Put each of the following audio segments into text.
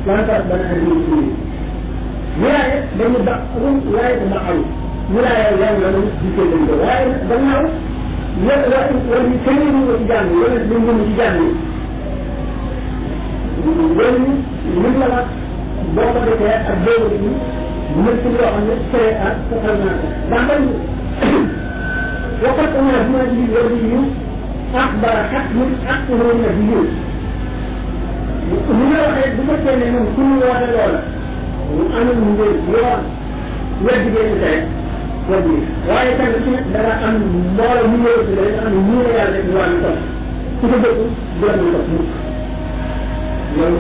lan taqbala al muslimin wilaaya dañu ba wilaaya dama am wilaaya yàlla la ci lañ ko waaye gannaaw wala ñu kenn ñu ko ci jàng wala ñu ñu ci jàng loolu ñu la wax boo ko defee ak boobu ñu mën ci loo xam ne c'est ak soxal naa ko ndax dañ waxat na dina di wadi yu أخبر حكم أكثر النبيين. من الوحيد بمثل من كل واحد الأولى وأنا من اليوم يجب أن يتعب ودي وأي كان يسمع بلا أن مال من يوصل أن مين يعرف الوان كم تقدر بلا من تصميم يوم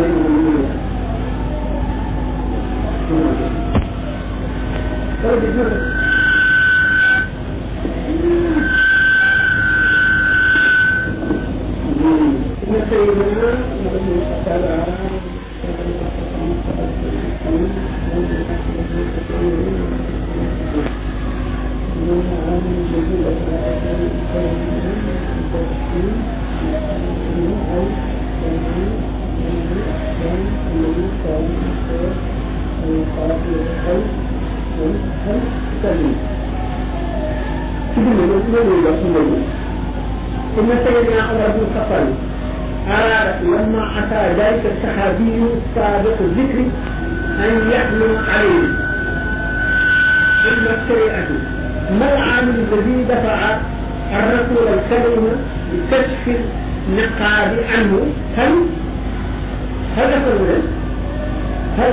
من سيدنا محمد تعالى إن سيدنا عمر بن الخطاب أراد لما أتى ذلك الصحابي السابق الذكر أن يحمل عليه علم الشريعة ما العامل الذي دفع الرسول الكريم بكشف النقاب عنه هل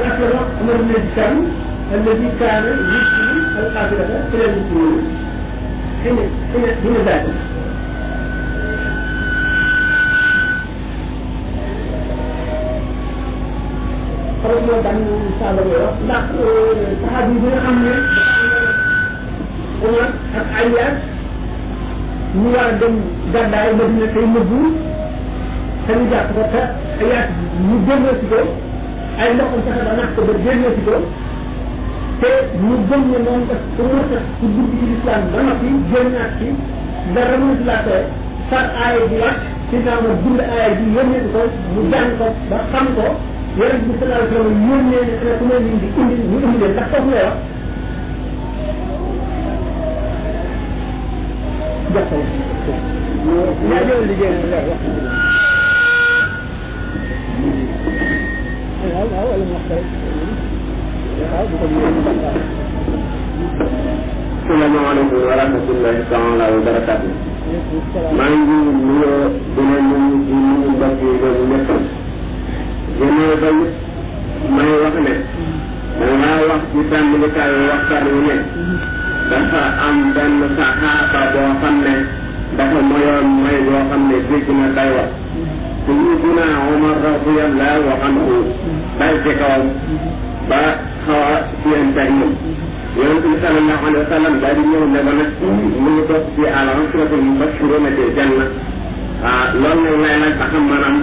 أسلم عمر بن الهشام الذي كان يشتري القافلة إلى المسلمين حين ذاته kalau dia dan sahabat nak sahabat itu kami Umar ak Ayas ñu war dem gàddaay Madina tey nëbbu xëy na jàpp ko te Ayas ñu génnee si ko ay ndoxam sax ba nax ko ba génnee si ko te ñu gëm ne moom kat Umar kat ci dugg ci lislaam ba noppi génnaat ci dara mu la ko far aaya bi wàcc ci naa ma bind aaya bi yónnee ko mu jàng ko ba xam ko yonent bi sallallahu alayhi wa sallam yónnee ne ana ku ma leen di indi ñu indi leen ndax foofu lay wax jox ko yaa jël liggéey bi la wax waaw wala mu wax rek waaw bu ko asalaamaaleykum wa rahmatullahi taala wa barakatuh maa ngi nuyoo dina nuyu di nuyu mbokk yi loolu ñëpp gënoo ba may wax ne dangaa wax ci tàmbalikaayu waxtaan wi ne dafa am benn saxaaba boo xam ne dafa moyoon may boo xam ne dégg na day wax Sayyidina Umar radiyallahu anhu dal ci kawam ba xaw a siyanteeg moom yonent bi sallallahu alayhi wa sallam daal di ñëw ne ba nag mu ngi toog ci al-ashratul mubashshiruna bil janna loolu nag lay laaj ba xam maanaam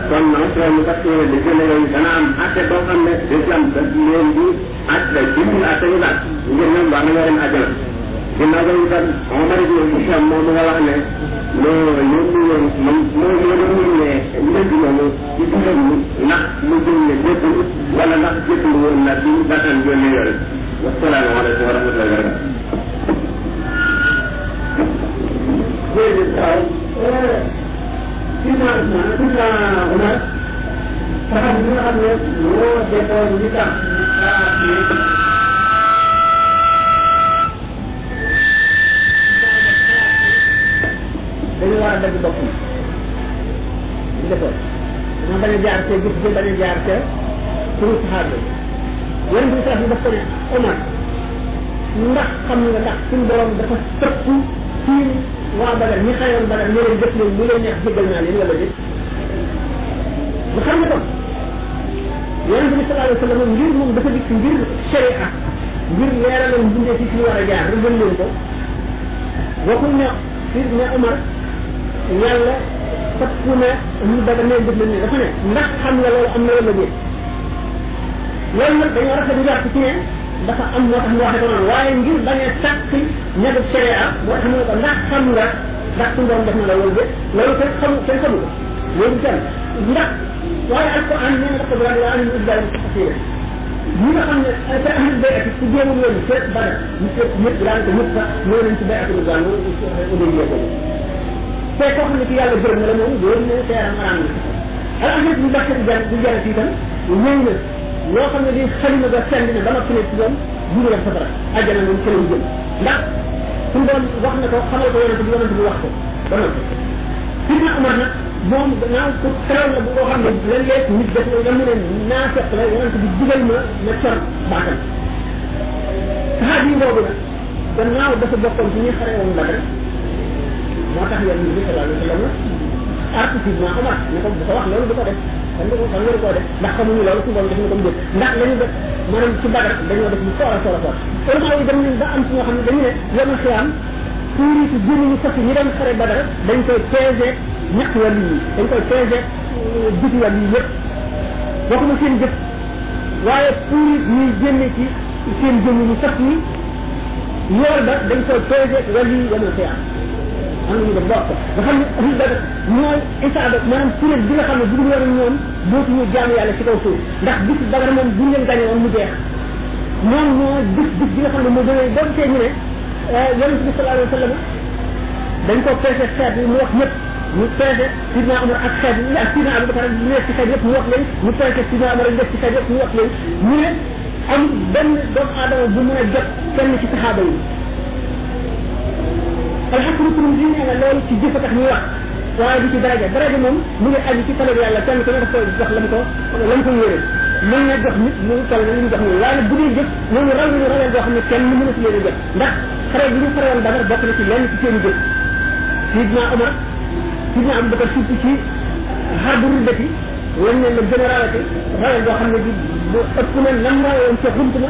kon non soo mu tax li gën a yooyu dana am atte boo xam ne islam daf leen di atte jënd atte yu laaj ngir ñoom war nañoo dem àjjana ginnaaw ba itam Omar ibn Hisham moom nga wax ne moo yónnee njëkk moomu ci dundam ni ndax mu génne jébbal wala ndax jébbal woon na bi bakkan yónnee yore wasalaamaaleykum wa rahmatullahi wa barakatuh Sina Umar sahabat bi nga xam ne moo defoon li tax dañu war a dagg bopp yi ñu defoon dama bañ a jaar ca gis bañ a jaar ca turu saxaaba yi bi sax daf ko ne Omar ndax xam nga ndax suñu borom dafa tëpp ci waa Badar ñi xayoon Badar ñu leen def leen lu leen neex jéggal naa leen wala déet nga xam ne kon yonente bi sallallahu alayhi wa sallam ngir moom dafa dikk ngir sharia ngir leeralal bindee ci ñu war a jaar rëgal leen ko waxul ne ne Omar yàlla fat na ñu Badar ne def leen ne dafa ne ndax xam nga loolu am na wala déet loolu nag dañoo rafet njort ci ne dafa am moo tax mu waxee ko noonu waaye ngir bañ a sàkk ñebe sharia moo tax mu ne ko ndax xam nga ndax suñu doon def na la loolu de loolu kenn xamu ko loolu kenn ndax waaye alquran nee na dafa doon waa ñu ubbaale ci xasida ñi nga xam ne te ahlul bayat ci jéemul woon seet bada ñu seet ñëpp daan ko ñëpp sax ñoo nañ ci bayatu ridwan ubayye ko te koo xam ne ci yàlla gërëm na la moom loolu ne te yaram araam na al ahmed ñu baxte di jar itam ñëw na loo xam ne di xalima ba send ne ba noppi ne ci doon dugg la safara àjjana moom ci lañ jëm ndax suñu doon wax na ko xamal ko yonente bi wax ko ba noppi sidna Umar nag moom gannaaw ko teral la bu koo xam ne léeg-léeg nit def la mu ne naa fekk la yonente bi digal ma cor baatam saxaat yi boobu nag gannaaw dafa bokkoon ci ñi xare woon Badar moo tax yonente bi sallallahu alayhi wa sallam artificiellement Umar ne ko bu ko wax loolu du ko def xam nga xam nga koo def ndax xamuñu loolu su doon def na ko mbir ndax lañu def maanaam ci Badar dañoo def lu soor a soor a soor vraiment yi dem nañ ba am ci ñoo xam ne dañu ne yomal xiyaam tuuri ci jëriñu sax ñi doon xare Badar dañ koy peese ñett wàll yi dañ koy peese biti wàll yi yëpp waxuma seen jëf waaye tuuri ñuy génne ci seen jëriñu sax ñi yool ba dañ koy peese wàll yi yomal xiyaam am nañu dem bokk nga xam ne ahlu Badar ñooy isaaba maanaam kuréel bi nga xam ne bu dul woon ñoom dootuñu jaamu yàlla ci kaw suuf ndax bis Badar moom bu ñu leen gañe woon mu jeex moom moo bis bi nga xam ne moo doonee doon tee ñu ne yonente bi sallallahu alayhi wa sallam dañ ko peese xeet yi mu wax ñëpp ñu peese sidna Umar ak xeet yi ak sidna Abubakar ñu nekk ci xeet yëpp mu wax leen ñu peese sidna Umar ak nekk ci xeet yëpp mu wax leen ñu ne am benn doomu aadama bu mën a jot kenn ci saxaaba yi alxaqru kurum di nee na loolu ci jëf a tax ñuy wax waaye du ci daraja moom mu ngi aju ci talab yàlla kenn ku ne daf koy jox lam ko yéene mën na jox nit mu toll na li ñu jox nii waaye nag bu dee jëf ñooñu raw nañu rawee boo xam ne kenn mënatu leen a jëf ndax xare bi ñu xare woon Badar bokk na ci lenn ci seen jëf sidna Omar sidna Abubakar surtout ci xarbu ruddati lañ ne la gën a rawati rawee boo xam ne bi bu ëpp na nam rawee woon ca xumt na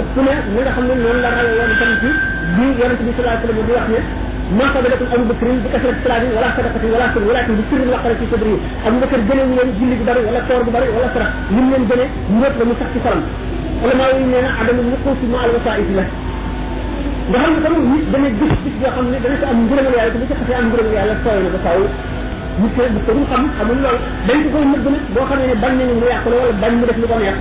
ëpp na ni nga xam ne noonu la rawee woon tam ci bi yonente bi sallallahu alayhi wa sallam di wax ne ما صدقت أبو بكر بكثرة صلاة ولا صدقة ولا سر ولكن بسر وقر في صدره أبو بكر جنة من جل بدر ولا صور بدر ولا سر من جنة موت ومسح صلم ولا ما وين عدم الوقوف مع الوسائل له nga xam ne tamit nit dana gis gis yoo xam ne dana ko am ngërëmal yàlla te bu ci xasee am ngërëmal yàlla sooy na ko faaw nit ko bu ko xam xamul loolu dañ ko koy nëbb nag boo xamee ne bañ nañu mu yàq la wala bañ mu def lu ko neex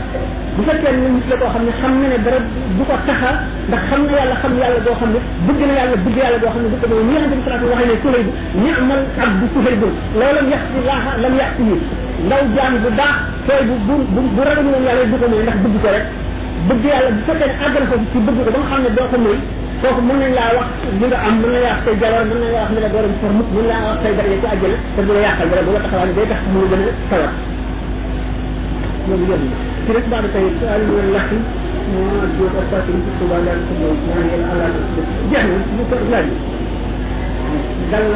bu fekkee ne nit la koo xam ne xam na ne dara du ko taxa ndax xam na yàlla boo xam ne bëgg na yàlla bëgg yàlla boo xam ne bu ko doon ñi nga xam ne salaatu waxee ne Suhayb ni'mal abdu Suhayb loolu yaxsi laaha lam yaxsi yi ndaw jaam bu baax tooy bu ragal woon yàlla du ko mooy ndax bëgg ko rek bëgg yàlla bu fekkee ne àgg na foofu ci bëgg ko ba nga xam ne doo ko mooy kooku mën nañ laa wax li nga am mën nañ laa wax say jabar mën nañ laa wax ne la doo dem for mukk mën laa wax say daraja ci àjjana te du la yàqal dara bu la taxawaa ne day tax mu gën a sawar loolu yëpp ci rek baax tey ali wala lax moo jóg ak fàttali ci suba daal ko mooy ñaan yàlla allah jeex na ñu ko laaj dal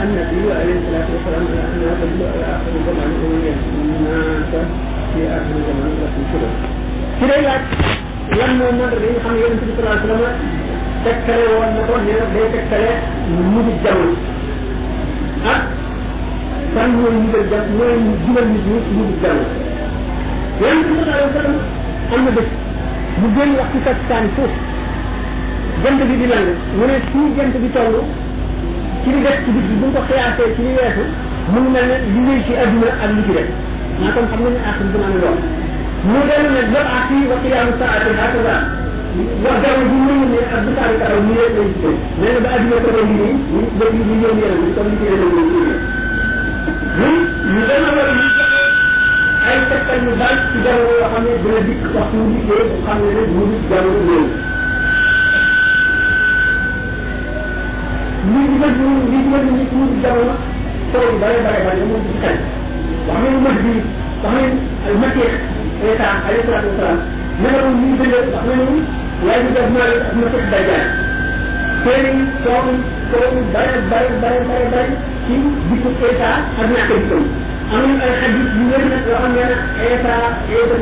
النبي عليه الصلاة والسلام على أنها تدل على آخر الزمان الناس في آخر الزمان رسول الله كده laaj lan moo mën rek nga xam ne yonente bi sallallahu alayhi wa sallam tekkale woon na ko ne day tekkale mujj jamono ak fan mooy mujjal jam mooy jubal nit ñi mujj jamono yonente bi sallallahu alayhi wa sallam am na bés mu génn wax ci takkusaan foofu jant bi di lang mu ne fii jant bi toll ci li des ci bis bi bu ñu ko xiyaasee ci li weesu mu ngi mel ne li ngay ci adduna ak li ci des maa kon xam nga ne axir zaman lool mu dellu ne jot ak fii wa qiyaamu saati hakaza wax jaww ji ñu ne ak bu saari taxaw ñu leen lay gisee nee na ba adduna ko doon liggéey ñu bëgg ñu ñëw yeneen bi comme li ci yeneen lay gisee ñu dem na loolu ñu joxe ay tegtal yu bari ci jaww yoo xam ne dina dikk waxtu mu liggéey xam ne ne mu ngi jaww loolu lii di bëgg lii di bëgg nit mu ngi jamono taw yu bare moom ci xel wax nañu mën bi wax nañu ay matière Isa alayhi salaatu wasalaam naka ñu ngi bëgg wax nañu waaye ñu def naa ak ma fekk dajjaal seen coow bare ci dikku Isa ak ñàkk dikkam am nañu ay xadis yu wér nag yoo xam ne Isa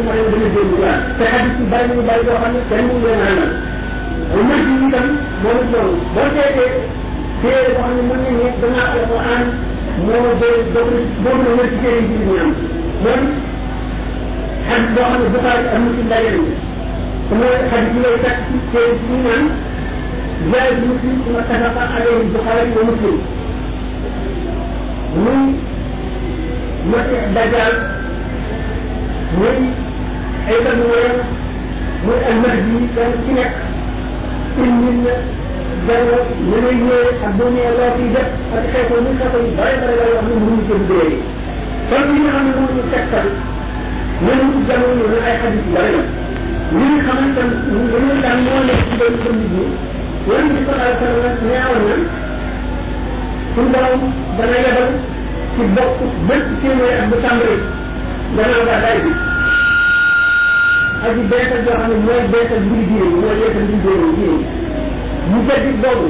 ma leen dana dégg waaw te xadis yu bari yoo xam ne kenn mënu leen àndal mën bi itam moom it loolu boo seetee téere boo xam ne mën nañ ne gannaaw alquran moo boobu na wër ci téere yi ñu am mooy xadis boo xam ne Buxaari ak Muslim daje nañ te mooy xadis yi lay fekk ci téere yi ñu naan jaay Muslim suma tafaqa alayhi Buxaari wa Muslim muy Masih Dajjal muy Isa ibn Maryam muy al-Mahdi kan ci nekk indil na jàng ñu lay ñëwee ak doomu yàlla ciy def ak xeetu ñu xeetu yu bare bare la yoo xam ne mënuñu ko duggee kon li nga xam ne moom ñu tegtal ñun ñu jamono ñu ay xadis yu bare la li nga xamante ne dañu daan moo nekk ci doon ko nit ñi yéen ci sallallahu alayhi wa sallam neewoon na suñu borom dana yebal ci bopp bépp téeméer ak bu tàmbali gannaaw gàddaay bi aji beesal joo xam ne mooy beesal mbiri diine yi mooy beesal mbiri diine yi mu jëddi boobu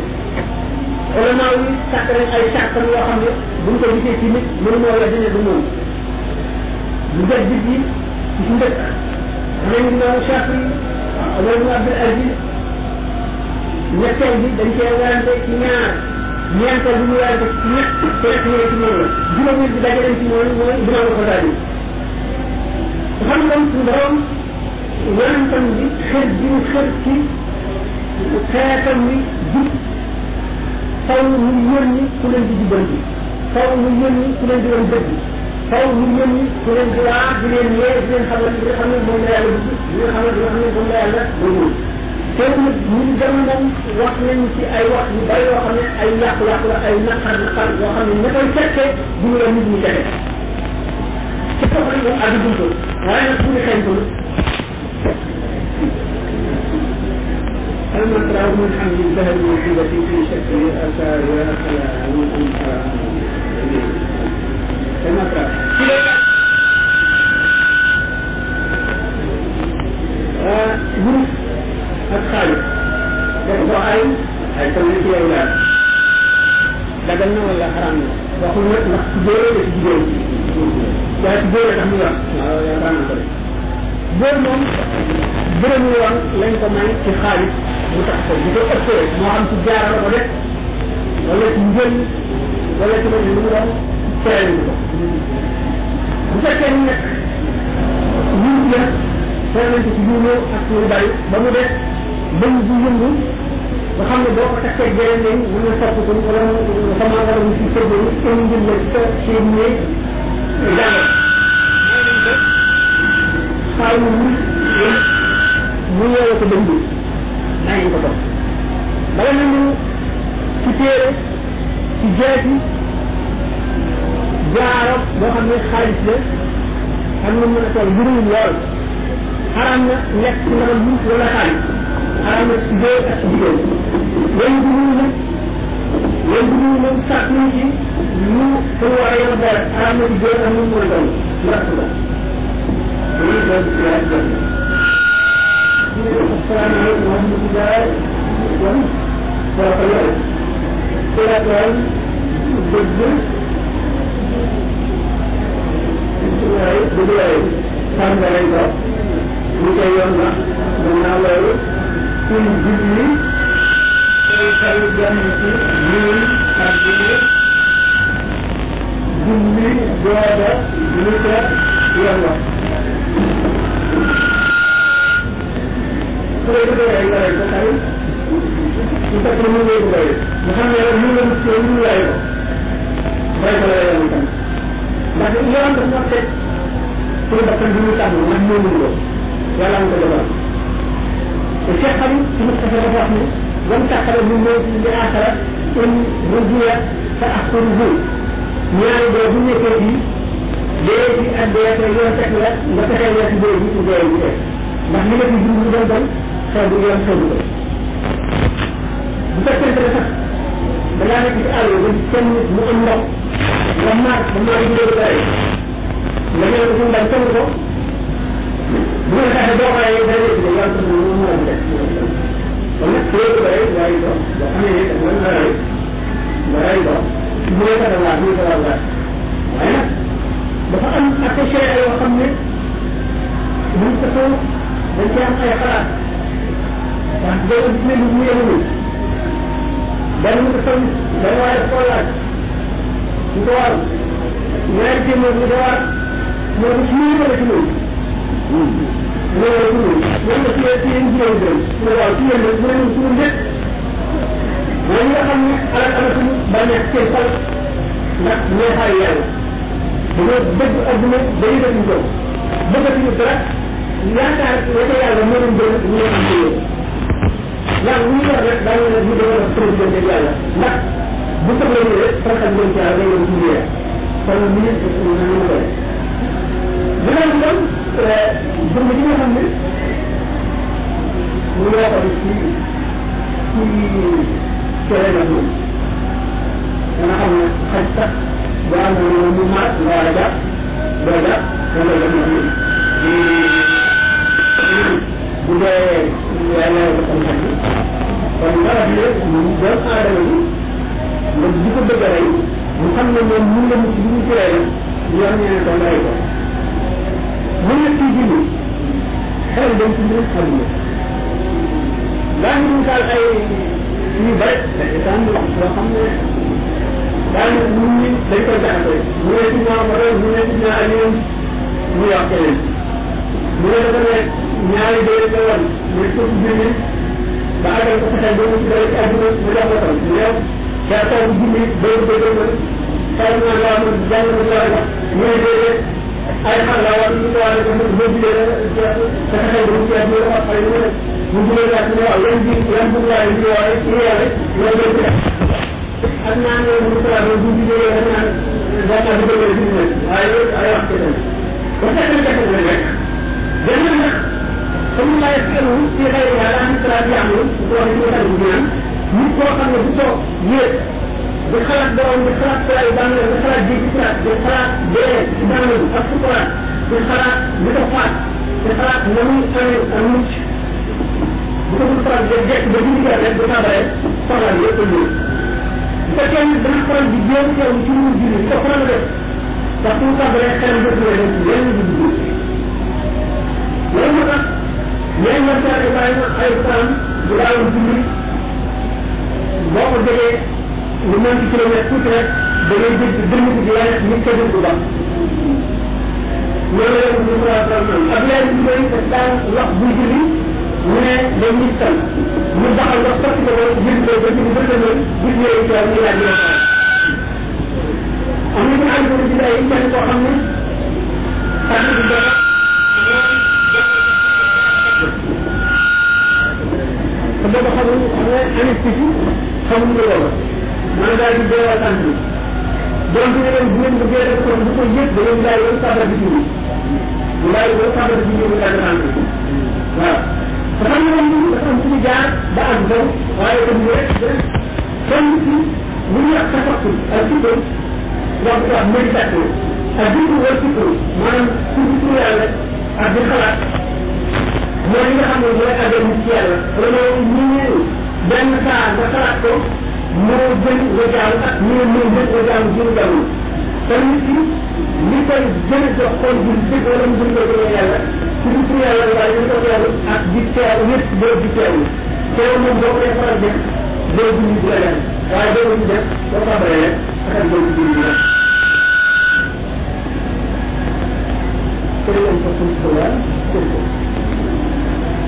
ulama yi sàkk nañ ay sàkkam yoo xam ne buñ ko gisee ci nit mënu moo la dine du moom mu jëddi bi ci njëkk nañ imaamu Shafi wala mu Abdul Aziz ñetteel bi dañ cee werante ci ñaar ñeenteel bi ñu werante ci ñett ñett ñëwee ci moom la juróomeel bi daje nañ ci moom mooy imaamu Xasaali xam nga suñu borom yonentam bi xër bi mu xër ci xeetam bi jub faw mu yónni ku leen di jubbanti faw mu yónni ku leen di woon dëgg faw mu yónni ku leen di waa di leen yee di leen xamal li nga xam ne moom la yàlla bëgg li nga xamal li nga xam ne moom la yàlla bëgg teew nag ñu jamono wax nañ ci ay wax yu bari yoo xam ne ay yàqu-yàqu la ay naqar yoo xam ne ña koy fekkee du ñu la nit ñi fekke ci ko xam ne moom àddu buntu waaye nag bu ñu xeeñ ko المقرأ من حمد الذهب موجودة في شكل الآثار والخلاء والأنفاق المقرأ جنس الخالق يقضى أي تولي في أولاد دقلنا ولا حرامنا وقلنا نخبير لتجيب لا تجيب تحميرا يا حرامنا góor moom bërëm yoon lañ ko may ci xaalis bu tax ko bu ko ëppee moo xam ci jaara la ko def wala ci njël wala ci lu mu doon tere ko bu fekkee ni nag ñun la tere nañ ko ci juumoo ak lu bari ba mu def bëñ bu yëngu nga xam ne boo ko takkee geneen lañ mën na sopp ko wala mu xama wala mu ci sëddee ni kenn njël la ci sa seen néeg jàngal xaal mu mu yeewee ko dënd naa ngeen ko topp bala nañu ci téere ci jeeti jaaro boo xam ne xaalis la am na mën a toll juróom lool xaraam na lekk ci ndabal muus wala xaalis xaraam na ci góor ak ci jigéen yéen bu ñu nag yéen bu ñu nag sàkk nañ ci ñu pour war a yor boole xaraam na ci góor ak ñu mën a toll ndax ko السلام عليكم ورحمة الله وبركاته. سلام بالجل. بداية كان عليها بداية من أول كل جزء كيف يجمع من الجزء جملة جوابا جملة يلا. kita perlu mulai. Bukan yang mulai mulai. Baik mulai kan. Tapi ia orang bermaksud tidak pendulu tamu, menunggu. Jalan ke depan. Setiap kali kita berdoa ni, kita akan menunggu di akhirat in rujia ta'akhurhu. Yang berbunyi tadi, dia ada yang sekalian, mereka yang berbunyi juga. Maknanya di dunia dan saya yang saya bukan terasa. Berlari kita alu dan mu'amlah, ramah, itu berbaik. Mereka yang bantu itu, bukan ada doa yang dari itu yang semua ada. Karena saya berbaik itu, kami ini teman berbaik itu. Mereka adalah mereka adalah. Mana? Bahkan apa saya yang kami bukan dan saya keras. Dan dia di dunia ini. Dan betul dan wajib sekolah. Itu orang. Mereka menjual, menjual itu. Mereka tidak menjual. Mereka tidak menjual. Mereka kami alat-alat banyak sekali. Nak mehayal. dañoo dëgg adduna dañuy def ñu ko bëggatuñu dara yaakaar la ca yàlla moo leen gën ñu leen am ci yéen yàlla ñu yor rek daañu ne ñu doon wax président ak yàlla ndax bu soxla ñu rek farxal ngeen ci yàlla day leen ci yéen kon ñu ñu ko beneen kon jëmm ji nga xam ne ñu waxoon ci tere na ñu dana xam ne xaj sax bu amoon mu maat nga war a jàpp doo jàpp wala la ñu bu dee yàlla dafa xam ne kon dara bi rek mu doon aadama bi nga di ko bëgg a rey mu xam ne moom mun na mucc bu ñu ci rey ñu am ñeneen ko rey ko mën na ciy julli xel dem ci mbirum àdduna daañu misaal ay yu bëri dañ yoo xam ne daañu nit ñi dañ koy jaxase mu ne ci ñaar modèle mu ne ci ñaar yoon mu wax keneen mu ne dafa ne ñaari déer la woon mu ne ko ci julli ba àggal ko fexeel ba mu ci dara ci àdduna mu jox ko tam mu yow daa taw bu julli dóor ko dóor ko xel naa laa ma jàng ma laa mu ne déedéet ay xar la war ñu ko war a def boo jugee da fexeel ba mu ci àdduna wax xale mu ne mu jugee laa ci ne waaw yan bi yan bu laa yi waaye ci yàlla loolu doon ci def ak naan yow mu ko waxee bu jugee yow naan daa di bëgg ci ne waaye loolu ay wax ci dem ba fekk na fekk na rek benn nag comme laa yëkkanu ci xëy na daa am salaat yi amul bu waxee ci waxal bu ñaan nit koo xam ne bu toog yéeg di xalaat borom di xalaat salaat yi bànn di xalaat ji ci salaat di xalaat dee ci bànn ak sukuraat di xalaat di ko faat di xalaat na muy amee ak mucc bu ko dul faral di jekk ba di liggéey rek bu tàmbalee soxla bi yëpp a ñëw bu fekkee ne dana faral di jéem teew ci lu julli di ko faral def ndax su mu tàmbalee xelam jot na dem ci yenn di dugg loolu moo tax ñeen war saa Ibrahima ay fan bu daawoon julli boo ko jógee lu mën ci kilomètre tuuti rek da ngay dégg dënn ko di waaye nit ko dégg bu baax loolu la ñu ko wax ak leer bi doy daf daan wax buy julli mu ne day nit tal mu baxal ndox sotti ko loolu jënd ko ba ci bu bëgg loolu gis yooyu ci ñu laaj la am na ñu am ko ci ay kenn koo xam ne tax di dox te booba xamul xam nga anesthésie xamul nga loolu man daal di deewal tànk bi donc ne leen bu ngeen bëggee def ko bu ko yëg da ngeen daal yoon sabra bi julli bu daal yoon sabra bi julli mu daal tànk bi waaw te xam nga ni dafa am suñu jaar ba ak daw waaye tam rek kenn ci lu ñuy wax tafakkur ak sikko wax ko wax méditation ak dikku wala sikko maanaam pour yàlla ak di xalaat mooy li nga xam ne mooy àggal nit ci yàlla wala ñu ñëw benn saa nga xalaat ko moo gën nga jaamu ak moo gën nga jaamu jiwu jaamu te nit ki li koy gën a jox xool bu dëgg wala mu gën ko gën yàlla ci biir yàlla waaye dañ ko yàlla ak di teew yëpp doo di teewlu teew moom boo koy faral def doo dund di la dem waaye doo ci def boo ko abalee rek ak doo ci dund di def kërëm ko suñ ko waa kër ko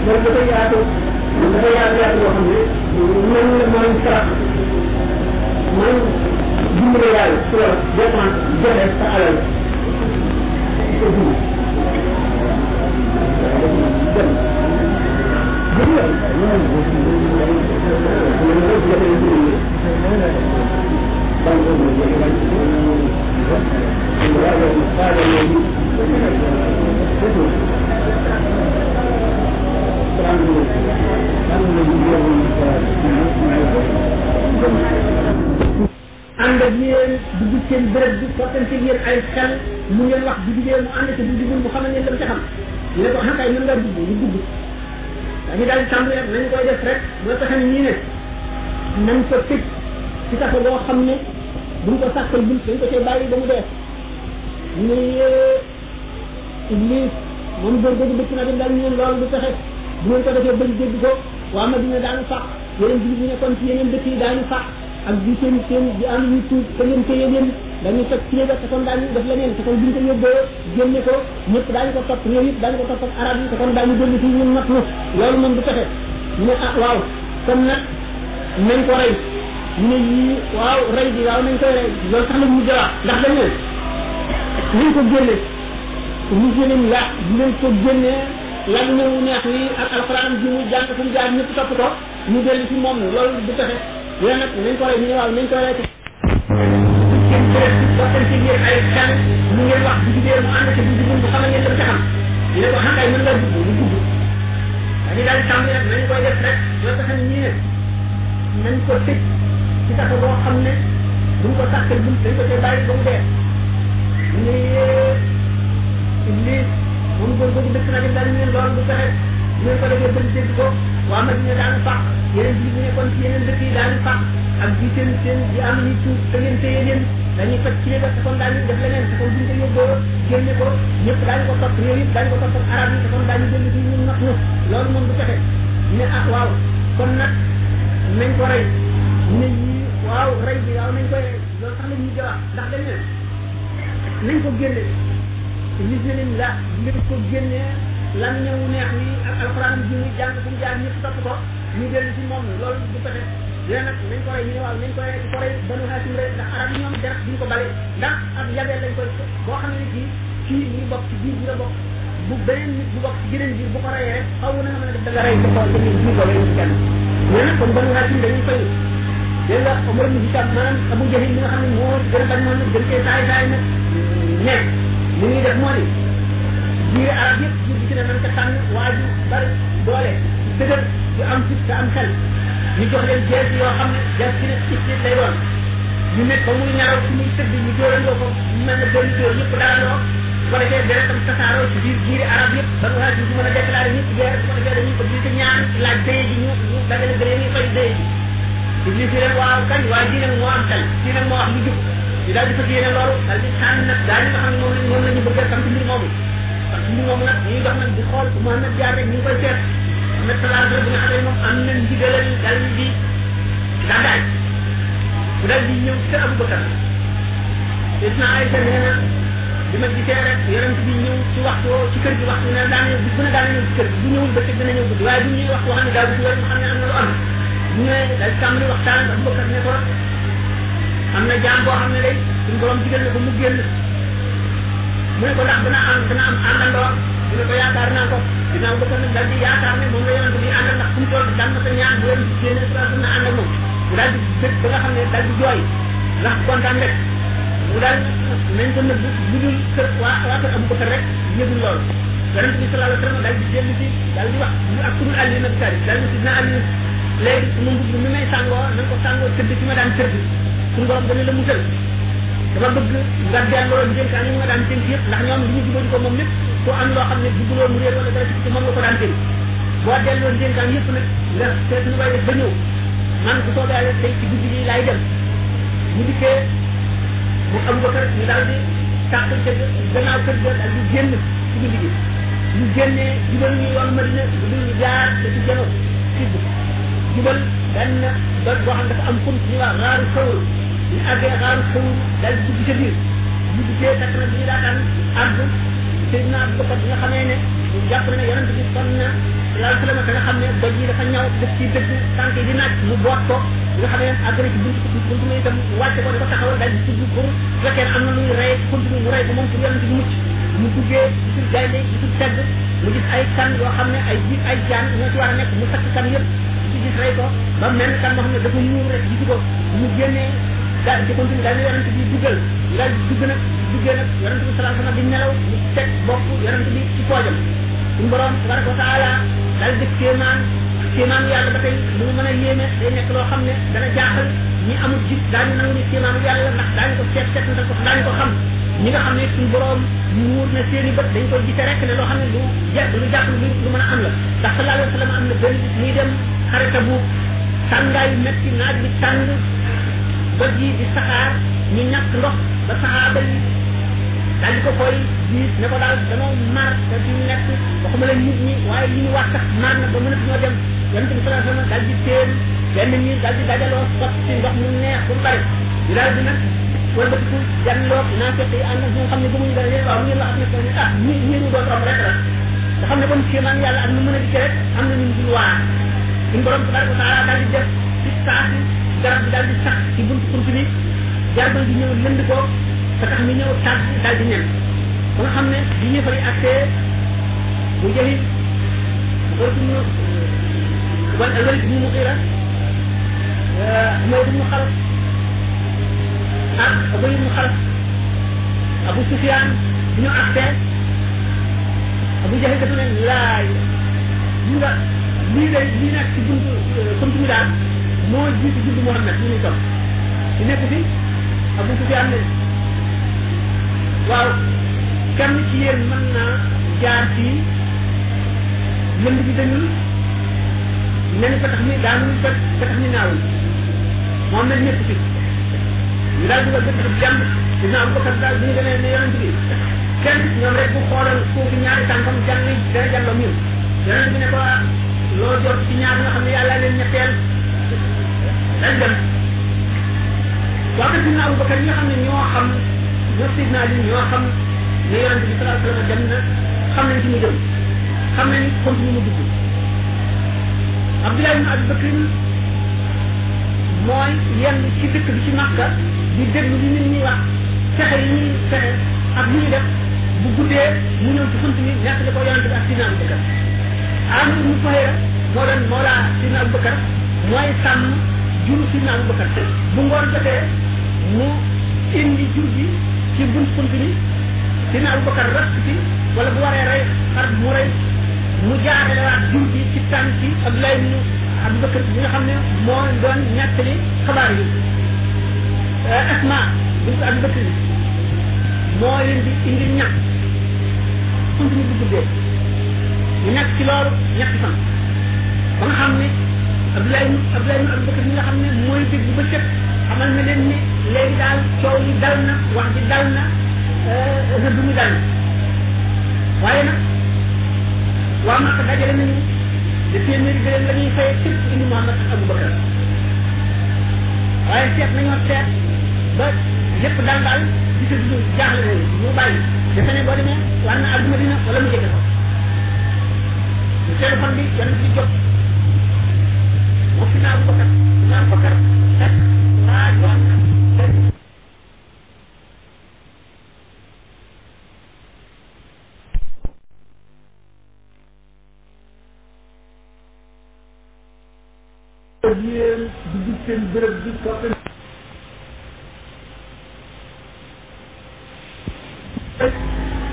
loolu dafay yaatu dafay yaatu yoo xam ne man la man sarax man dimbale yàlla ci la dépense joxe sa alal ko dund ànd ak yéen dugg seen béréb bi sottante yéen ay xel mu ngeen wax bu duggee mu ànd te bu duggul mu xam ne lam ca xam ñu ne ko xanaa kay mën ngaa dugg ñu dugg dañu daal di tàmbali rek nañ koy def rek boo taxee ñii ne nañ ko tëj ci kaso boo xam ne buñ ko sàkkal bunt dañ ko cee bàyyi ba mu dee ñu ne Iblis moom góor googu dëkk na dem daal ñu ne loolu du pexe bu ngeen ko defee bañ dégg ko waa Madina daanu fàq yeneen jullit ñu nekkoon ci yeneen dëkk yi daañu fàq ak di seen di am ñu tuub te ngeen téye leen dañuy teg ci léegi te kon daañu def leneen te kon buñ ko yóbboo génne ko ñëpp daañu ko topp ñoom it daañu ko topp ak arab yi te kon daañu dellu si ñun mat na loolu moom du pexe ñu ne ah waaw kon nag nañ ko rey ñu ne yii waaw rey bi waaw nañ koy rey loolu sax la mu jëwaat ndax dañ ne nañ ko génne muslim la bu leen ko génnee lan ñëw neex yi ak alxuraan ji mu jàng fu mu jaar ñëpp topp ko ñu dellu si moom loolu du pexe yéen nag nañ ko rey ñu ne waaw nañ ko rey ci bokkam ci yéen ay kan mu ngeen wax bu jugee mu ànd ci bu jugul bu xam ngeen dem ca xam ñu ne ko xankay mën nga dugg du dugg dañu daal di tàmbali nag nañ koy def rek loo tax ñi ne nañ ko tëj ci kaso boo xam ne buñ ko sàkkal buñ dañ ko cee bàyyi ba mu dee ñu Iblis moom góor googu dëkk na dem daal ñu leen loolu du fexe ñu ko defee bëri dégg ko waa Madina daanu fàq yeneen ji ñu nekkoon ci yeneen dëkk yi daanu fàq ak ji seen di am ni tuut te ngeen téye leen dañuy faj ci léegi te kon daañu def leneen te kon buñ ko yóbboo génne ko ñëpp daañu ko topp réew yëpp daañu ko topp ak arab yi te kon daañu dellu ci ñun nax ñu loolu moom du fexe ñu ne ah waaw kon nag nañ ko rey ñu ne ñii waaw rey bi waaw nañ koy rey loolu sax la ñuy jawaax ndax dañ ne nañ ko génne lislim la ngir ko génnee lan ñëw neex wi ak alxuraan ji muy jàng fu mu jaar ñëpp topp ko ñu dellu si moom loolu du pexe léegi nag nañ ko rey ñu ne waaw nañ ko rey ko rey banu haasim rey ndax arab yi ñoom deret duñ ko bale ndax ak yabeel lañ koy boo xam ne kii ñu bokk ci biir bi la bokk bu beneen nit bu bokk ci geneen biir bu ko reyee rek xaw na nga mën a def da nga rey ko xool dañuy jiw ko rey ci kenn mais nag kon banu haasim dañuy fay dégg nga Omar ibn Hisham maanaam Abu Jahil mi nga xam ne moo gën a bañ moom gën cee saay saay nag nekk li ñuy def moo di jiire arab yëpp jur gi ci ne nañ ko tànn waa ju bari doole dëgër yu am fit te am xel ñu jox leen jees yoo xam ne jees ci ne ci lay doon ñu nekk ba muy ñaraw ci muy tëdd ñu dóorandoo ko mel ne benn dóor ñëpp daandoo bu ko defee deretam tasaaroo ci biir jiire arab yëpp ba nga xam ne mën a déclaré ñëpp guerre bu ko defee dañuy ko gis ñaan laaj dëye ji ñu dagale gëlee ñu fay dëye ji Iblis yi leen waaw kañ waaye di nag moo am xel di nag moo wax lu jub ñu daal di fas yéene loolu daal di tànn nag daal di nga xam ne moom la ñu bëgg a xam ci mbir moomu parce que mbir moomu nag ñuy dox nag di xool bu Muhammad jaar rek ñu ngi koy seet Muhammad sallallahu alayhi wa sallam bi nga xam ne moom am na ndigalal daal di gàddaay bu daal di ñëw ci Abu Bakar Seydina Aïcha nee na bi ma gisee rek yonent bi ñëw ci waxtu ci kër gi waxtu ne daana ñëw bu ne daana ñëw ci kër gi bu ñëwul bëccëg dina ñëw guddi waaye bu ñuy wax xam ne daal di wér mu xam ne am na lu am ñu ne daal tàmbali waxtaan ak Abu Bakar ne ko am na jaam boo xam ne day suñu borom digal na ko mu génn mu ne ko ndax dana am àndandoo mu ne ko yaakaar naa ko dinaa bëgg nag daal di yaakaar ne moom la yonent bi àndal ndax fu mu toll daan na sa ñaan bu leen génne sa na ànd ak moom mu daal di bëgg ba nga xam ne daal di jooy ndax kontaan rek mu daal nañ ko nëbb lu dul kër waa kër Abu Bakar rek yëgul loolu yonent bi sallallahu alayhi wa sallam daal di dellu si daal di wax ak ku dul Ali nag tari daal di si dina Ali léegi sama mbubb mi may sàngoo na nga ko sàngoo tëdd ci ma daan tëdd suñu borom dana la musal dama bëgg nga delloo njënkaan yi nga daan tënk yëpp ndax ñoom li ñu jubóo ko moom lépp ku am loo xam ne dugguloo mu réer wala dara ci moom nga ko daan tënk boo delloo njënkaan yëpp nag nga seet nu koy def ba ñëw man bu soobee yàlla tey ci guddi gi laay dem mu dikkee mu Abu Bakar ñu daal di tàq ca gannaaw kër ga daal di génn ci guddi gi ñu génnee jubal ñu yoon Madina bu dul ñu jaar da ci jano sidd jubal benn doj boo xam dafa am xunt ñu wax xaaru xawr ñu àggee xaaru xawr daal di dugg ca biir ñu duggee takk na bi ñu daataan àgg Seydina Abu Bakar bi nga xamee ne ñu jàpp ne yonent bi son na sallallahu alayhi wa sallam nga xam ne doj yi dafa ñaw def ci dëgg tànk yi di naaj mu boot ko bi nga xam ne àgg na ci buntu ma itam wàcce ko dafa taxawal daal di tudd pour fekkee am na luy rey continue mu rey ko moom pour yonent bi mucc mu duggee gisul gaynde gisul tegg mu gis ay kan yoo xam ne ay jiit ay jaan ñoo ci war a nekk mu sakk kan yëpp ci gis rey ko ba mel kan moo xam ne dafa ñuul rek gisu ko mu génnee daal di continue daal di yonent bi duggal daal di dugg nag duggee nag yonent bi sallallahu alayhi wa sallam di nelaw mu teg bopp yonent bi ci poojam suñu borom tabaraka wa taala daal def kéemaan yàlla ba tey lu mu mën a yéeme day nekk loo xam ne dana jaaxal ñi amul gis daañu nangu ni kéemaanu yàlla ndax daañu ko seetantal ko daañu ko xam ñi nga xam ne suñu borom ñu wóor na seen i bët dañ koy gisee rek ne loo xam ne lu jàpp lu mën a am la ndax sallallahu alayhi wa sallam am na benn bis muy dem xarita bu tàngaayu metti naaj bi tàng bët yi di saxaar ñu ñàkk ndox ba saxaaba yi daal di ko koy gis ne ko daal danoo mar te fi mu nekk waxuma la nit ñi waaye li ñu wax sax mar na ba mënatu ñoo dem yonent bi sallallahu alayhi wa sallam daal di téen benn niir daal di dajaloo sot ci ndox mu neex bu bari ñu daal di nag wëlbatiku janloog naafeq yi ànd ak ñoo xam ne gëmuñu dara leen waaw ngeen wax ne ah ñi ñu doon romb rek la nga xam ne kon kéemaan yàlla ak nu mën a dikkee rek am na ñu dul waar suñu borom tabaraka wa taala daal di def ci saasi garab bi daal di sax ci buntu bi jarbal di ñëw lënd ko te tax mi ñëw tàgg daal di nen ba nga xam ne bi ñu fay accès bu jëli wala Walid ibn Mughira Umayr ibn Khalaf ak Ubay ibn Khalaf Abu Sufyan bi ñu accès Abu Jahl dafa ne laay li nga lii day lii nekk ci buntu comme mi daal moo jiitu juddu Muhammad ñu ñuy topp ci nekk fi Abu Sufyan ne waaw kenn ci yéen mën naa jaar fii lënd bi dañul mel ni fa tax ni daanul fa tax ni naawul moom nag nekk fi ñu daal dugal ba tax jàmm dina am bakkat daal bu ñu demee ne yonent bi kenn ñoom rek bu xoolal foofu ñaari tànkam jàng dana jàllo ñun yonent bi ne ko loo jot ci ñaar nga xam ne yàlla leen ñetteel dañ dem waa ka dina Abu Bakar ñi nga xam ne ñoo xam ñoo Sidna Ali ñoo xam ne yonent bi sallallahu alayhi wa sallam dem na xam nañ ci mu jëm xam nañ continue mu dugg Abdullah ibn Abi Bakr mooy yenn ci dëkk bi ci Makka di déglu li nit ñi wax fexe yi ñuy fexe ak li ñu def bu guddee mu ñëw ci xunt mi nekk di ko yonent bi ak Sidna Abu Bakar Amir ibn Fuhayra moo doon moo laa Sidna Abu Bakar mooy sàmm juru Sidna Abu Bakar bu ngoon jotee mu indi jur gi ci xunt mi Sidna Abu Bakar rakk ci wala bu waree rey xar mu rey mu jaarale waat jur gi ci tànk ci Abdullah ibn Abu Bakar bi nga xam ne moo doon ñettali xabaar yi Asma bint Abu Bakar moo leen di indi ñàkk xunt mi bu guddee ñu nekk ci loolu ñetti fan ba nga xam ne Abdullah ibn Abu Bakar mi nga xam ne mooy dégg ba cëpp xamal na leen ni léegi daal coow yi dal na wax ji dal na rëbb mi dal na waaye nag waa Makka dajale nañu de téeméeri gëléem la ñuy fay képp indi Muhammad ak Abu Bakar waaye seet nañoo seet ba yëpp daal gisatuñu jaaxle nañu ñu bàyyi defe ne boo demee war na àdduna dina wala mu jege ko ñu téléphone bi yonent bi jóg moo fi naa Abu Bakar naa Abu Bakar fekk laaj war na yéen dugg seen bërëb bi soppe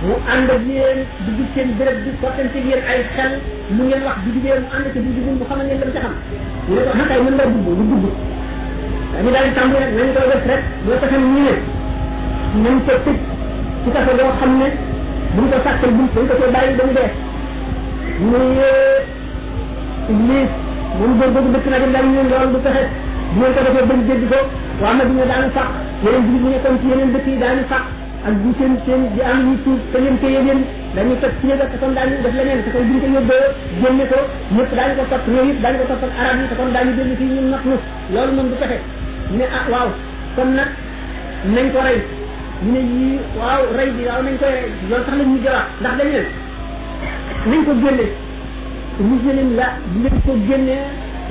mu ànd ak yéen dugg seen bërëb bi soppante yéen ay xel mu ngeen wax du jugee mu ànd ak du jugee mu xamal ngeen lam ca xam ñu ne ko xakay mën nga dugg ñu dugg dañu daal di tàmbali rek nañ koy def rek moo taxam ñu ne nañ ko tëj ci kaso boo xam ne buñ ko sàkkal buñ dañ ko koy bàyyi ba mu dee muy Iblis moom góor googu dëkk na dañ ñu loolu du pexe bu ngeen ko defee bañ dégg ko waa Madina daanu fàq yeneen jullit ñu nekkoon ci yeneen dëkk yi daanu fàq ak bu seen di am ñu tuub te leen téye leen dañuy toj ci ñëga te kon daañu def leneen te kon buñ ko yóbbee génne ko ñëpp daañu ko topp ñoom yëpp daañu ko topp ak arab yi te kon daañu génn fii ñun nag loolu moom du pexe ñu ne ah waaw kon nag nañ ko rey ñu ne yii waaw rey bi waaw nañ koy rey loolu sax lañ ñu jëwaat ndax dañ leen nañ ko génne ñu leen la di leen ko génnee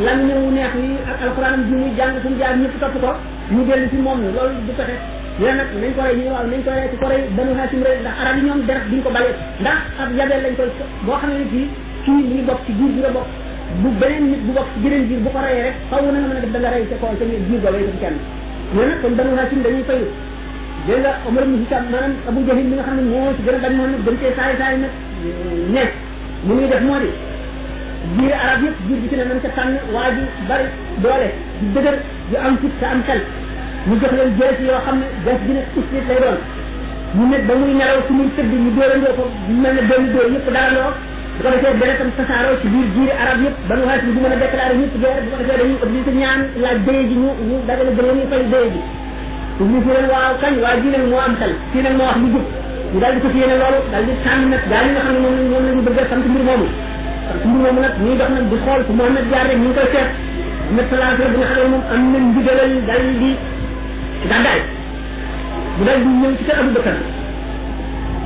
lan ñëwu neex yi ak alxuraanam ji muy jàng suñu jaar ñëpp topp ko ñu dellu si moom loolu du pexe ñu nag nañ ko rey ñu ne waaw nañ ko rey ci ko rey banu Haasim rey ndax arab yi ñoom deret duñ ko balee ndax ab yabeel lañ koy boo xam ne fii kii mi ngi bokk ci giir bi nga bokk bu beneen nit bu bokk ci geneen giir bu ko reyee rek xaw na nga mën a def da nga rey ca kaw ca giir ba ko kenn ñu nag kon banu Haasim dañuy fayu dégg nga Omar ibn Hisam maanaam Abu Jahil mi nga xam ne moo ci gën a bañ moom nag gën cee saay saay nag ne mu muy def moo di jiir arab yëpp jiir bi ci ne nañ ca tànn waa ji bari doole di dëgër di am fit te am xel ñu jox leen jees yoo xam ne jees bi ne islit lay doon ñu nekk ba muy nelaw ci muy tëdd ñu dóorandoo ko mel ne benn dóor yëpp darandoo bu ko defee benn tam tasaaroo ci biir jiiri arab yëpp ba nu xaalis bi du mën a déclaré ñëpp guerre bu ko defee dañuy obligé ñaan laaj déye ji ñu dagale gën ñu fay déye ji obligé leen waaw kañ waa ji nag moo am xel kii nag moo wax lu jub ñu daal di ko yéene loolu daal di tànn nag gaa yi nga xam ne moom la ñu bëgg a sant mbir moomu mbir moomu nag ñuy dox nag di xool fu Muhammad jaar rek ñu ngi koy seet Muhammad sallallahu alayhi wa sallam bi nga xam ne moom am na ndigalal dal di gàddaay bu dal di ñëw ci kër Abu Bakar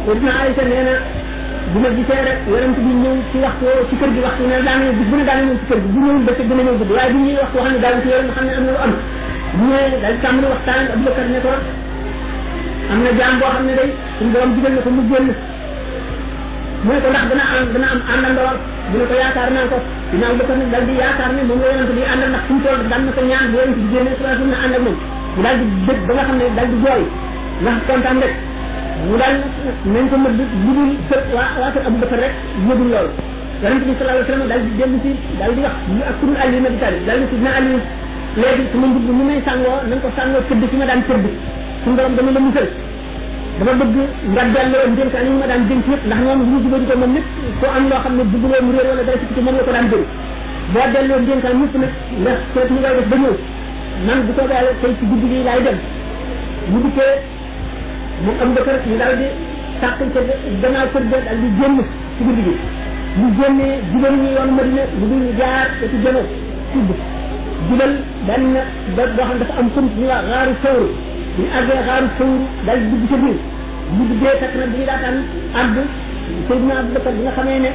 Sayyidina Aïcha nee na bu ma gisee rek yonent bi ñëw ci waxtu ci kër gi waxtu ne daana bis bu ne daana ñëw ci kër gi bu ñëwul bëccëg dina ñëw guddi waaye bu ñuy waxtu xam ne daal ci yoon nga xam ne am na lu am bu ñëwee daal di tàmbali waxtaan Abu Bakar ne ko am na jaam boo xam ne day suñu borom digal na ko mu génn mu ne ko ndax dana am àndandoo bu ne ko yaakaar naa ko dinaa bëgg nag dal di yaakaar ne moom la yonent bi àndal ndax suñu tool daan na ko ñaan bu yonent bi génnee su na ànd ak moom mu daal di dëgg ba nga xam ne daal di jooy ndax kontaan rek mu daal nañ ko mëdd lu dul kër waa kër Abu Bakar rek yëgul loolu yonent bi sallallahu alayhi wa sallam daal di dellu si daal di wax lu ak turul Ali Nabi Talib daal di si dina Ali léegi su ma mbubb mu may sàngoo nañ ko sàngoo tëdd fi ma daan tëdd suñu borom dama la musal dama bëgg nga delloo ndénkaan yi ma daan dénk yëpp ndax ñoom ñu jubóo di ko moom lépp soo am loo xam ne bëgguloo mu réer wala dara ci moom la ko daan dénk boo delloo ndénkaan ñëpp nag ndax seet ñu ngay def ba ñëw man bu soobee yàlla tey ci guddi gi laay dem mu dikkee mu am ba kër ñu daal di sàq ca gannaaw kër ga daal di génn ci guddi gi ñu génnee jubal ñu yoonu Madina lu dul jaar te ci jëno tudd jubal benn ba boo xam dafa am xunt ñu wax xaaru sawru ñu àggee xaaru sawru daal di dugg ca biir bu duggee fekk na bi ñu daataan àgg Seydina Abu Bakar bi nga xamee ne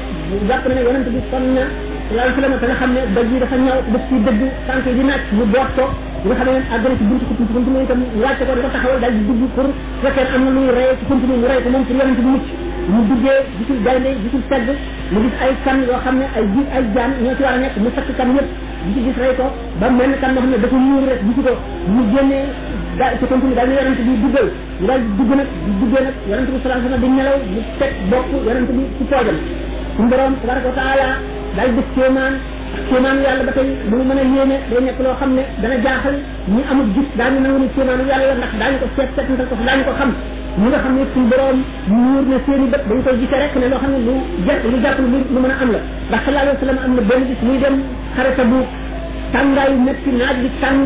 jàpp na ne yonent bi sonn na sallallahu alayhi wa sallam te nga xam ne daj yi dafa ñëw daf ci dëgg tànk yi di naaj mu boot ko bi nga xam ne àgg na ci buntu buntu mu itam wàcce ko dafa taxawal daal di dugg pour fekkee am na luy rey ci buntu mu rey ko moom pour yonent bi mucc mu duggee gisul gaynde gisul segg mu gis ay kan yoo xam ne ay jaan ñoo ci war a nekk mu sakk kan yëpp di ci gis rey ko ba mel kan moo xam ne dafa muur rek gisu ko mu génnee daal ci continue daal ni yonent bi duggal ñu daal di dugg nag di duggee nag yonent bi sallallahu alayhi wasallam di nelaw mu teg bopp yonent bi ci poojam suñu borom tabaraka wa taala daal def kéemaan yàlla ba tey lu mën a yéeme day nekk loo xam ne dana jaaxal ñi amul gis daañu nangu ni kéemaanu yàlla ndax daañu ko seetantal ko daañu ko xam ñi nga xam ne suñu borom muur na seen i bët dañ koy gisee rek ne loo xam ne lu jàpp lu mën a am la ndax sallallahu alayhi wasallam am na benn bis muy dem xarata bu tàngaayu métti naaj bi tàng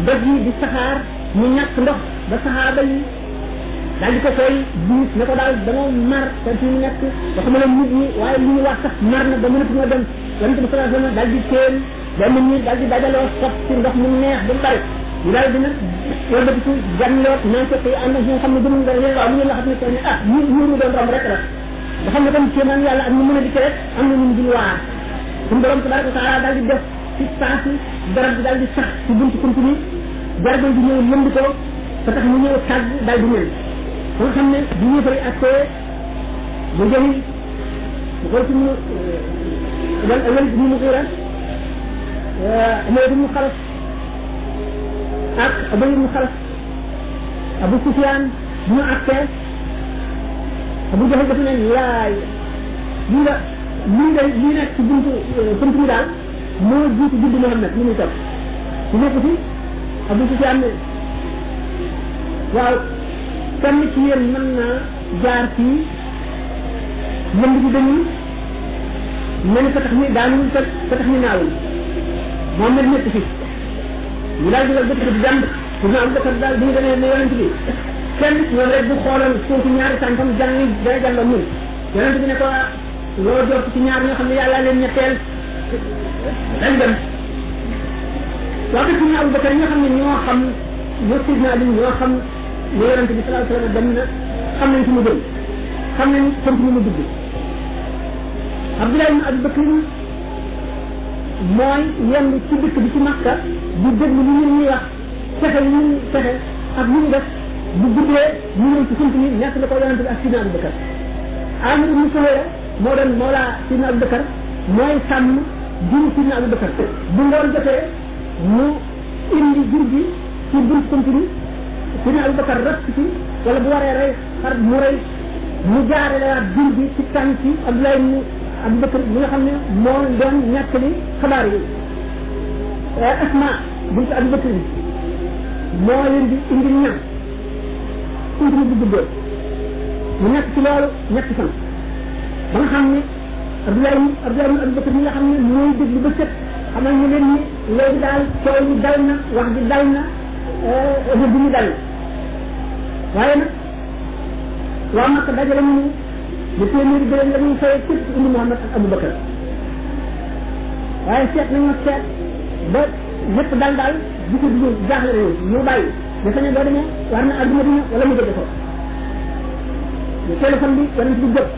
doj yi di saxaar ñu ñàkk ndox ba saxaaba yi daal di ko koy diis ne ko daal dañoo mar te fi mu nekk waxuma la nit ñi waaye li ñu wax sax mar na ba mënatuñoo dem yonente bi sallallahu alayhi wasallam daal di téen benn ñi daal di dajaloo sot ci ndox mu neex ba mu bari ñu daal di nag wëlbatiku janloot naan ko tey am na ñoo xam ne gënuñ nga leen waaw mu ngeen la xam ne ko ne ah ñu doon romb rek la nga xam ne tam kéemaan yàlla ak ñu mën a dikk rek am na ñu dul waar suñu borom tabaraka wa taala daal di def ci saasi garab bi daal di sax ci buntu kuntu ni garab bi ñëw lënd ko ba tax mu ñëw tàgg daal di mel ba nga xam ne bu ñu fay accès ba jëli bu ko ci mu wal bu mu xira mooy mu xalas ak abay mu xalas Abu Sufyaan bu ñu accès Abu Jahl dafa ne yaay lii nekk ci buntu mi daal moo jiitu juddu Muhammad li muy topp su nekk fi Abu Sufyaan ne waaw kenn ci yéen mën naa jaar fii lënd bi dañuy mel ni tax ni daanul tax ni naawul Muhammad nekk fi ñu daal di la bëtt di jàmb pour na am Bakar daal bi ñu demee ne yonent bi kenn ñoom rek bu xooloon suufu ñaari tànkam jàng dana jàlloo mun yonent bi ne ko loo jot ci ñaar ñoo xam ne yàlla leen ñetteel dañ dem waaye ci ñu Abu Bakar ñoo xam ne ñoo xam ñoo sidna Ali ñoo xam ne yonent bi sallallahu alayhi wasallam dem na xam nañ ci mu jëm xam nañ sant mu dugg Abdullah ibn Abi Bakr mooy yenn ci dëkk bi ci Makka di déglu li ñun ñuy wax fexe li ñun fexe ak lu ñu def bu guddee ñu ñëw ci sant ni nekk la ko yonent bi ak sidna Abu Bakar Amir ibn Suhayra moo doon Mawla sidna Abu Bakar mooy sàmm jur sidna Abu Bakar bu ngoon jotee mu indi jur gi ci bunt continu sidna Abu Bakar rëpp ci wala bu waree rey xar mu rey mu jaare la waat jur gi ci tànk ci Abdoulaye ibn Abu Bakar mi nga xam ne moo doon ñàkkali xabaar yi Asma bint Abu Bakar moo leen di indi ñam continu bu guddee mu nekk ci loolu ñetti fan ba nga xam ne Abdoulaye ibn Abu Bakar mi nga xam ne mooy déglu ba set xamal ñu leen ni léegi daal coow yi dal na wax ji dal na rëbb ñu dal waaye nag waa Makka dajale ñu ne téeméeri dërëm la ñuy fayee képp indi Muhammad ak Abu Bakar waaye seet nañu seet ba lépp daal gisu du jaaxle réew ñu bàyyi dafa ne boo demee war na àdduna dina wala mu jóge ko téléphone bi yonent bi jot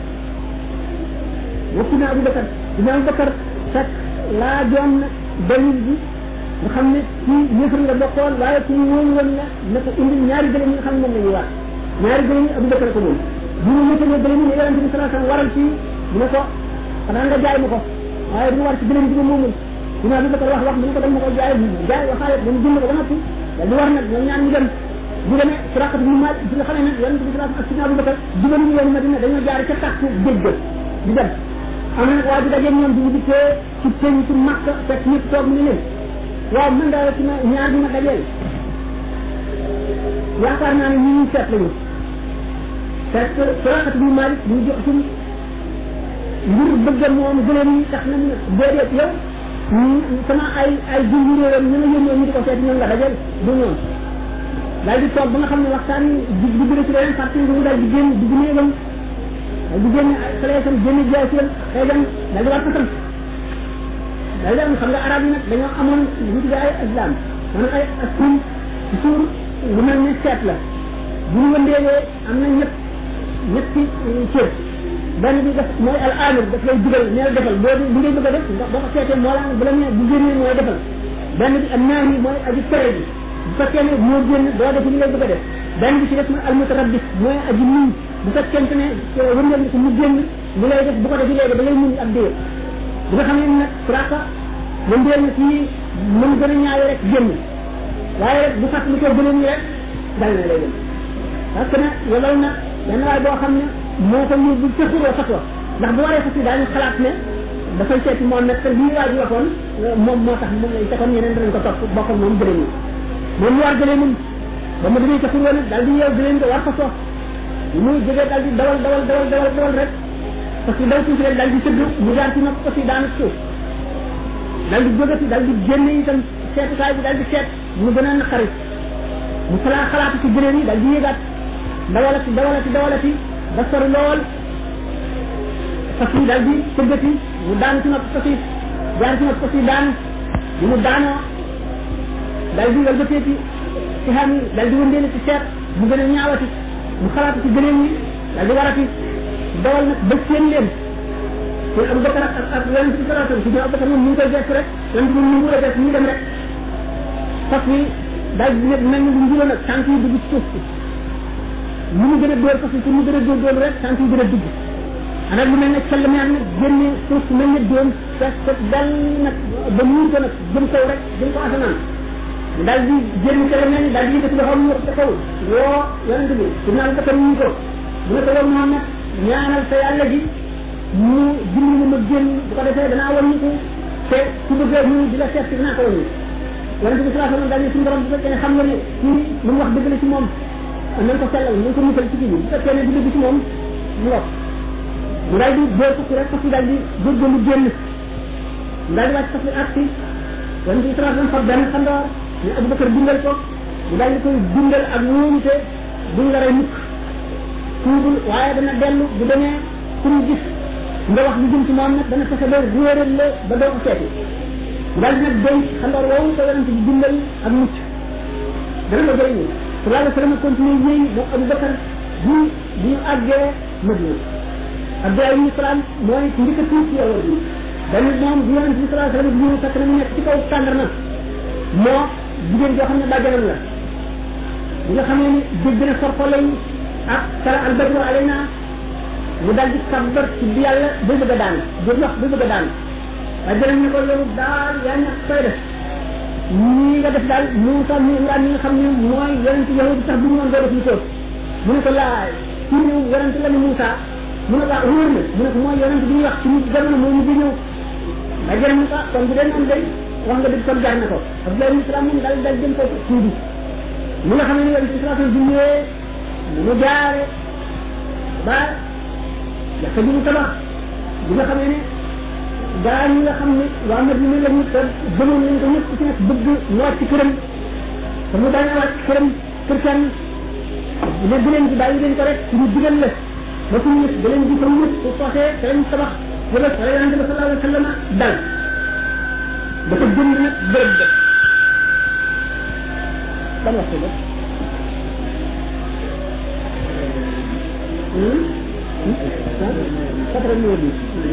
waxtu na Abu Bakar dina Abu Bakar fekk laa joon na dalil bi nga xam ne ci yëfar nga bokkoon waaye ci ñooñu woon la ne ko indi ñaari gëlëm yi nga xam ne moom la ñuy wax ñaari gëléem yi Abu Bakar ko moom bu ñu mëtane gëléem yi yonente bi sallallahu alayhi wasallam waral fii mu ne ko xanaa nga jaay ma ko waaye du war ci gëléem bi ma moomul dina Abu Bakar wax mu ne ko dama ma ko jaay waxaale ba mu jënd ko ba noppi daal di war nag ñoom ñaan ñu dem bu demee Suraqat ibn Malik bi nga xam ne nag yonente bi sallallahu alayhi wasallam ak Sidna Abu Bakar dugal ñu yoon Madina dañoo jaar ca tax géej ga di dem am na nag waa ji dajeeg ñoom bi ñu dikkee ci penku Makka fekk ñëpp toog mu ne leen waaw man daal ci ñaar bi ma dajeel yaakaar naa ne ñi ñuy seet lañu parce que Suraqat ibn Malik ñu jox ci ngir bëgg moom gëléem yi tax na mu ne déedéet yow sama ay jumbu réewam ñu ma yónnee ñu di ko seet ñoom nga dajeel du ñoom daal di toog ba nga xam ne waxtaan di bëgg ci leneen parti mu daal di génn di néegam daal di génn xaleesam génn jaasiyam xeegam daal di war ko sant daal di am xam nga arab yi nag dañoo amoon lu tuddee ay islam maanaam ay askan suur lu mel ne seet la bu ñu wëndeelee am na ñetti cër benn bi def mooy al amir daf lay digal neel defal boo di li ngay bëgg a def boo ko seetee moo la bu la nee bu génnee mooy defal benn bi am naahi mooy aji tere bi bu fekkee ne moo génn doo def li ngay bëgg a def benn bi ci def mooy al mutarabbis mooy aji muñ bu fekkente ne wëndeel ko mu génn li lay def bu ko defee léegi da ngay muñ ab diir bi nga xam ne nag Suraaqa wëndeel na fii mën gën a ñaawe rek génn waaye rek bu fàttali ko gënoon ñi rek dal na lay dem parce que nag yolal na benn waay boo xam ne moo ko yóbbu ca xuroo fatwa ndax bu waree fas yi daañu xalaat ne dafay seeti moom nag te lii waa ji waxoon moom moo tax moom lay tegoon ñeneen danañ ko topp bokkal moom gëléem yi moom mu war gëléemam ba mu demee ca xuroo nag daal di yeew gëléem nga war fa soof muy jógee daal di dawal rek parce que daw tuuti rek daal di sëgg mu jaar ci nopp aussi daanu suuf daal di jógati daal di génne itam seetukaay bi daal di seet mu gën a naqari mu xalaatu ci gëléem yi daal di yéegaat dawalati ba sori lool fas yi daal di tëggati mu daan ci nopp fas yi jaar ci nopp fas yi daan bi mu daanoo daal di walbateeti ci xam yi daal di wëndeeli ci seet mu gën a ñaawati mu xalaatu ci gëléem yi daal di warati dawal nag ba seen leen te Abu Bakar ak yonent bi sallallahu alayhi wasallam si Abu Bakar moom ñu ngi koy gëstu rek yonent bi ñu ngi koy gëstu ñu dem rek fas yi daal di nekk mel ni lu njuloo nag tànk yi dugg ci suuf si lu mu gën a dóor fas yi pour mu gën a dóor rek tànk yi gën a dugg ana lu mel ne cell mi am nag génne suuf si mel ne doom fekk dal nag ba muur ko nag jëm kaw rek jëm ko asamaan daal di génn cell mel ni daal di yëkkati loxoom ñu ca kaw woo yonent bi su naan Bakar ñu ko mu ne ko yow Muhammad ñaanal sa yàlla ji mu dimbali ma génn bu ko defee danaa wàññi ko te su bëggee ñu di la seet si dinaa ko wàññi yonent bi sallallahu alayhi wasallam daal ne suñu borom bu fekkee ne xam nga ne kii lu mu wax dëgg la ci moom nañ ko sellal nañ ko musal ci kii bi bu fekkee ne du dëgg ci moom mu wax mu daal di dóor fukki rek fas yi daal di góorgóorlu génn mu daal di wàcc fas yi ak si yonent bi sallallahu alayhi wasallam fab benn xandoor ne Abu Bakar dundal ko mu daal di koy dundal ak wóolute buñ la rey mukk tuubul waaye dana dellu bu demee pour mu gis nga wax lu jëm ci moom nag dana fexe ba réeral la ba doo ko seeti daal di nag denc xandoor woowu ko yonent bi dundal ak mucc dana ko jëriñu sallallahu alayhi wasallam continué yéey moom Abu Bakar bu ñu àggee Madina Abdullah ibn Salam mooy njëkk a tuub ci yow bi benn moom bu yonent bi sallallahu alayhi wasallam ñu fekk na mu nekk ci kaw tàndarma moo jigéen joo xam ne bàjjanam la bi nga xam ne ni dégg na sorxolay ak sala al badru alayna mu daal di kàbbar ci bi yàlla ba bëgg a daan di wax ba bëgg a daan waaye jërëm ne ko yow daal yaa ñàkk koy def ñii nga def daal Moussa mi Imraan mi nga xam ne mooy yonent yahudi sax bu ñu woon doo def ñu ko mu ne ko laa ci ñëw yonent la ni Moussa mu ne ko wóor na mu ne ko mooy yonent bi ñuy wax ci nit jamono moo ñu di ñëw waaye jërëm ne ko kon bu dee noonu day wax nga dëgg kon jaar na ko Abdoulaye ibn Salam moom daal jëm ko tuubi mu nga xam ne yonent bi sallallahu alayhi wasallam bi ñëwee mu jaare ba jàkka ji mu tabax bi nga xamee ne gaa ñi nga xam ne waa Madina la ñu te gëmoon nañ ko ñëpp ci nekk bëgg mu wàcc këram te mu bañ a wàcc këram kër kenn ne bu leen ci bàyyi leen ko rek ñu digal la ba fu ñu da leen di fa mu su soxee te lañ tabax wala wala yonente ba sallallahu alayhi wa sallam dal dafa jënd nag bërëb ba ban waxtu ba quatre minutes bi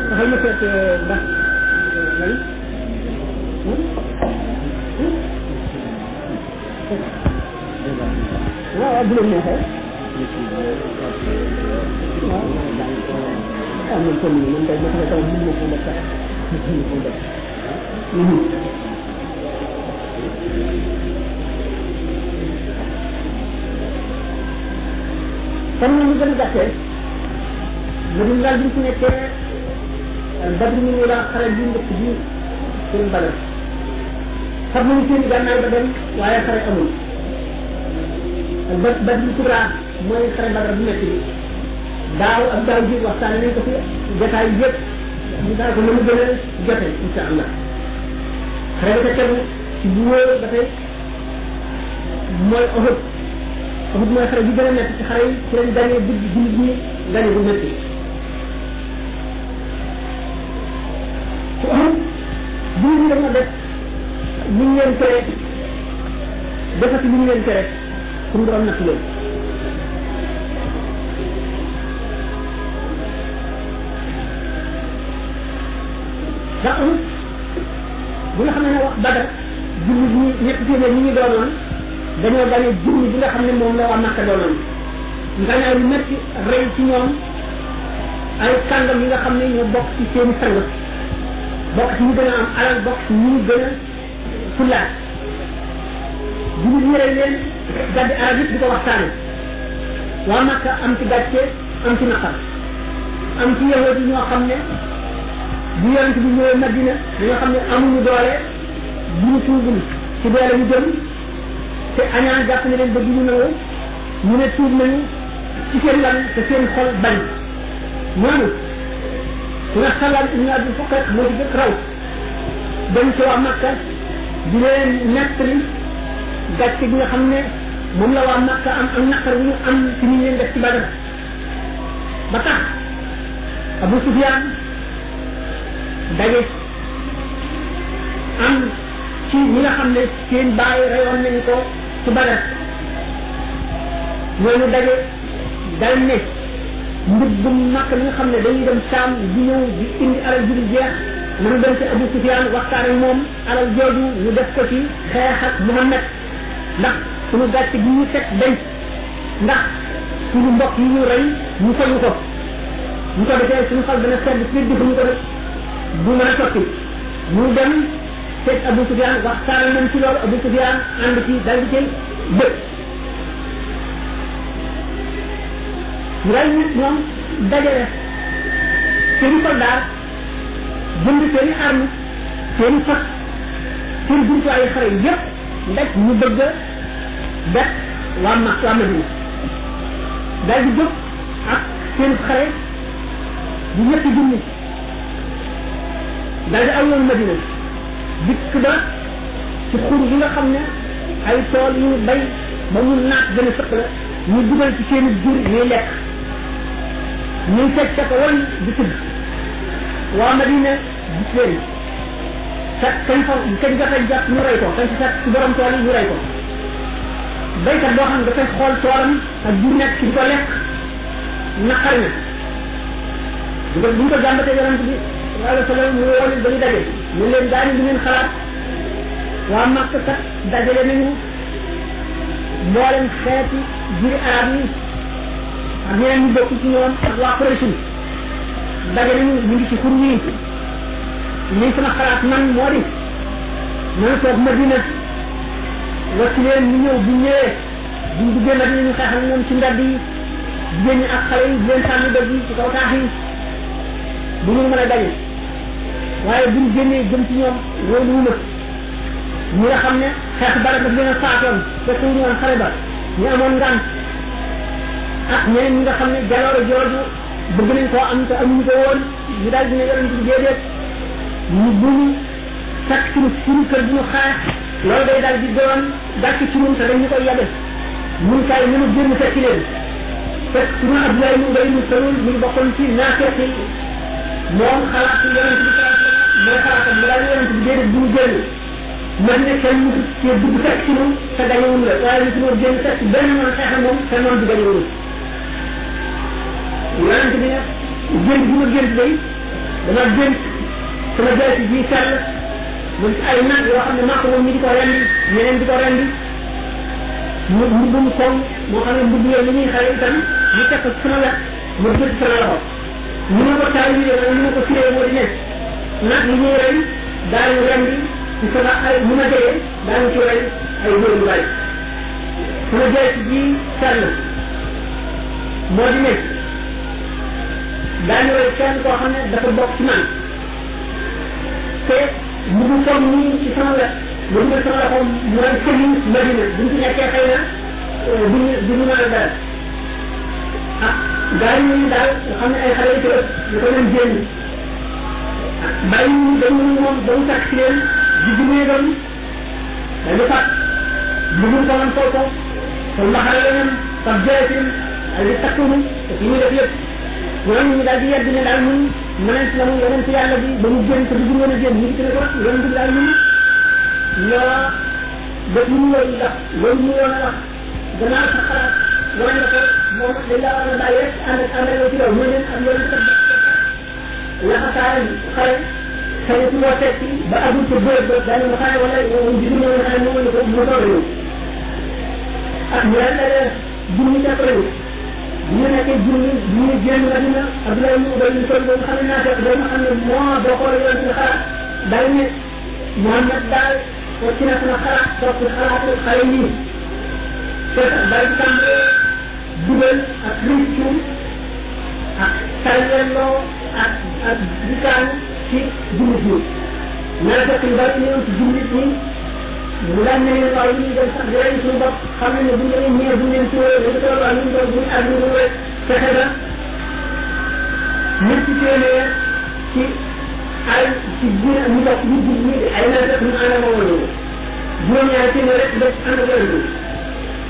waxal ma seet ndax lan waaw waaw bu leen neexee waaw am nañ ko nii man tey ma xam ne taw mën na ko def sax mën na ko def kon ñu gën a gàttee Madina daal bi ñu fi nekkee Badr ñu la xare bi njëkk bi seen Badar xam nañu seen gànnaay ba dem waaye xare amul Badr Kubra mooy xare Badar bu nekk bi daaw ak daaw ji waxtaan nañ ko fi jotaay yëpp ñu daal ko mënu gën a jote insha allah xare ba ca tegu ci bu wóor ba tey mooy Uhud Uhud mooy xare bi gën a nekk ci xare yi ci lañ gañee dugg jullit ñi gañe bu métti ci Uhud jullit ñi dañoo def li ñu leen tere defati li ñu leen tere pour borom natt leen ndax bu nga xam ne wax Badar jullit ñi ñetti téeméer ñi ñu doonoon dañoo gañe junni bi nga xam ne moom la waa Makka doonoon ngañaay lu metti rey ci ñoom ay kàngam yi nga xam ne ñoo bokk ci seeni sang bokk ci ñu gën a am alal bokk ci ñu gën a fulaat jullit ñi rey leen gàddi arab yëpp di ko waxtaane waa Makka am ci gàcce am ci naqar am ci yahud yi ñoo xam ne bu yonent bi ñëwee Madina ñoo xam ne amuñu doole bu ñu tuubul ci doole ñu jëm te añaan jàpp ne leen ba du ñu nangu ñu ne tuub nañu ci seen lan te seen xol bañ ñooñu su nga xalaat ibn Abi Fuqayq moo ci gëkk raw dem ci waa Makka di leen nettali gàcce gi nga xam ne moom la waa Makka am ak naqar bu ñu am ci ñu leen def ci Badar ba tax Abu Sufyaan daje am ci ñi nga xam ne seen baay reyoon nañu ko ci Badar ñooñu daje dal ne mbubbum Makka mi nga xam ne dañuy dem Saam di ñëw di indi alal ju dul jeex nañu dem ci Abu Sufyaan waxtaan ak moom alal jooju ñu def ko ci xeex ak Muhammad ndax suñu gàcce gi ñu teg dañ ndax suñu mbokk yi ñu rey ñu fayu ko ñu ko defee suñu xol dana sedd ci defuñu ko def bu mën a sotti ñu dem seet Abu Sufyaan waxtaan nañ ci loolu Abu Sufyaan ànd ci dal di cay bëgg ñu daal nit ñoom dajale seen i soldat jënd seen i arme seen i fas seen jumtuwaay xare yëpp ndax ñu bëgg a def waa Makka waa Madina daal di jóg ak seen xare bu ñetti junni daal di aw yoon Madina dikk ba ci xur yi nga xam ne ay tool yu bay ba mu naat gën a sëq la ñu dugal ci seen jur ñuy lekk ñuy fecc ko woon di tëdd waa Madina gis leen fekk kañ fa kañ jotee jàpp ñu rey ko kañ ci fekk ci borom tool yi ñu rey ko baykat boo xam ne dafay xool toolam ak jur nekk ci di ko lekk naqari na bu ñu ko jàmbatee yonent bi wala sa mu woo leen ba ñu daje ñu leen daañu di ngeen xalaat waa Makka kat dajale nañu mboolem xeeti juri arab yi ak ñeneen ñu bokk ci ñoom ak waa Quraysh dajale nañu ñu ngi ci xur wi ñu sama xalaat man moo di nañu toog Madina wacci leen ñu ñëw bu ñëwee buñ duggee Madina ñu xeexal ñoom ci mbedd yi jigéen ñi ak xale yi di leen sànni doj yi ci kaw taax yi bu ñu mën a daje waaye buñ génnee jëm ci ñoom loolu wu ñi nga xam ne xeex bara daf leen a faatoon fekk ñu woon xale ba ñu amoon ngan ak ñeneen ñi nga xam ne jaloore jooju bëgg nañ koo am te amuñu ko woon ñu daal dina yonent bi déedéet ñu buñu fekk suñu kër bu ñu xeex loolu day daal di doon gàcc ci ñun te dañ ñu koy yabe mun kaay mënu génn fekk leen fekk suñu Abdoulaye mu ngay mu salul mu ngi bokkoon ci naafeq yi moom xalaat yonent bi mooy xalaatam mu daal yonent bi déedéet bu ñu génn man ne kenn mu ci dugg fekk ci ñun te gañewul la waaye ñu suñu génn fekk benn mën a xeex moom te noonu du gañewul yonent bi ne gént bi ma gént day dama gént sama jaasi ji sell mu ci ay nag yoo xam ne maa ko moom ñi di ko rendi ñeneen di ko rendi mu koŋ moo xam ne mbubb yooyu li ñuy xale itam ñu teg ko sama wet mu jël sama loxo ñu ma ko taal yi ñu ma ko firee moo di nekk nag li ñuy rey daañu rendi ci sama ay mu ma jëlee daañu ci rey ay góor yu bari sama jëlee ci ji sell moo di nekk daañu rey kenn koo xam ne dafa bokk ci man te mu ngi foog nii ci sama wet mu dugal sama loxo mu rey sëriñ Madina buñ ci nekkee xëy na duñu mën a dara ah gars yi daal nga xam ne ay xale yu ci ëpp ñu ko leen jéem bàyyi ñu dañu moom dañu takk ci leen di jumee doon dañu fàtt bëggul ko man foofu kon mbaxal leneen fab jeetin ay di takkunu te fi ñu def yëpp ñooñu ñu daal di yedd ne daal ñun mënees la mu yeneen ci yàlla bi ba mu génn te bëggul woon a génn ñu ngi ci ne ko yeneen bi daal ñun ñoo def lu ñu woon ndax loolu ñu woon a wax gannaaw sa xalaat loolu la ko moom dañ la war a bàyyi rek ànd ak ci loolu mooy leen am yoon laxasaay xale xëy na moo teg ba agul ca bërëb ba dañu ma xale wala ñu gis ñoo xam ne moom la ko mu doon ñëw ah ñu daal daal junni jàppale ñu ñu nekkee junni génn la dina Abdoulaye mu ubay ñu toll boobu xam ne naa fekk dama xam ne moo boo xoolee yoon ci xalaat daal ne Mouhamed daal ci na sama xalaat topp xalaatu xale yi te daal di tàmbalee dugal ak riccu ak tàllelloo ak dikaan ci jullit ñi naa fekk ñu bari ñëw ci jullit ñi mu daan ne leen waaw ñu dem sax di rey suñu bopp xam ne buñ leen ñëwee buñ leen tuuree dañu toll ak ñu doon buñ ak ñu rek fexe ba nit ci téeméer ci ay ci biir ñu bokk ñu jub ñi ay na def ñu ànd ak moom loolu juróom-ñaari téeméer rek def ànd ak loolu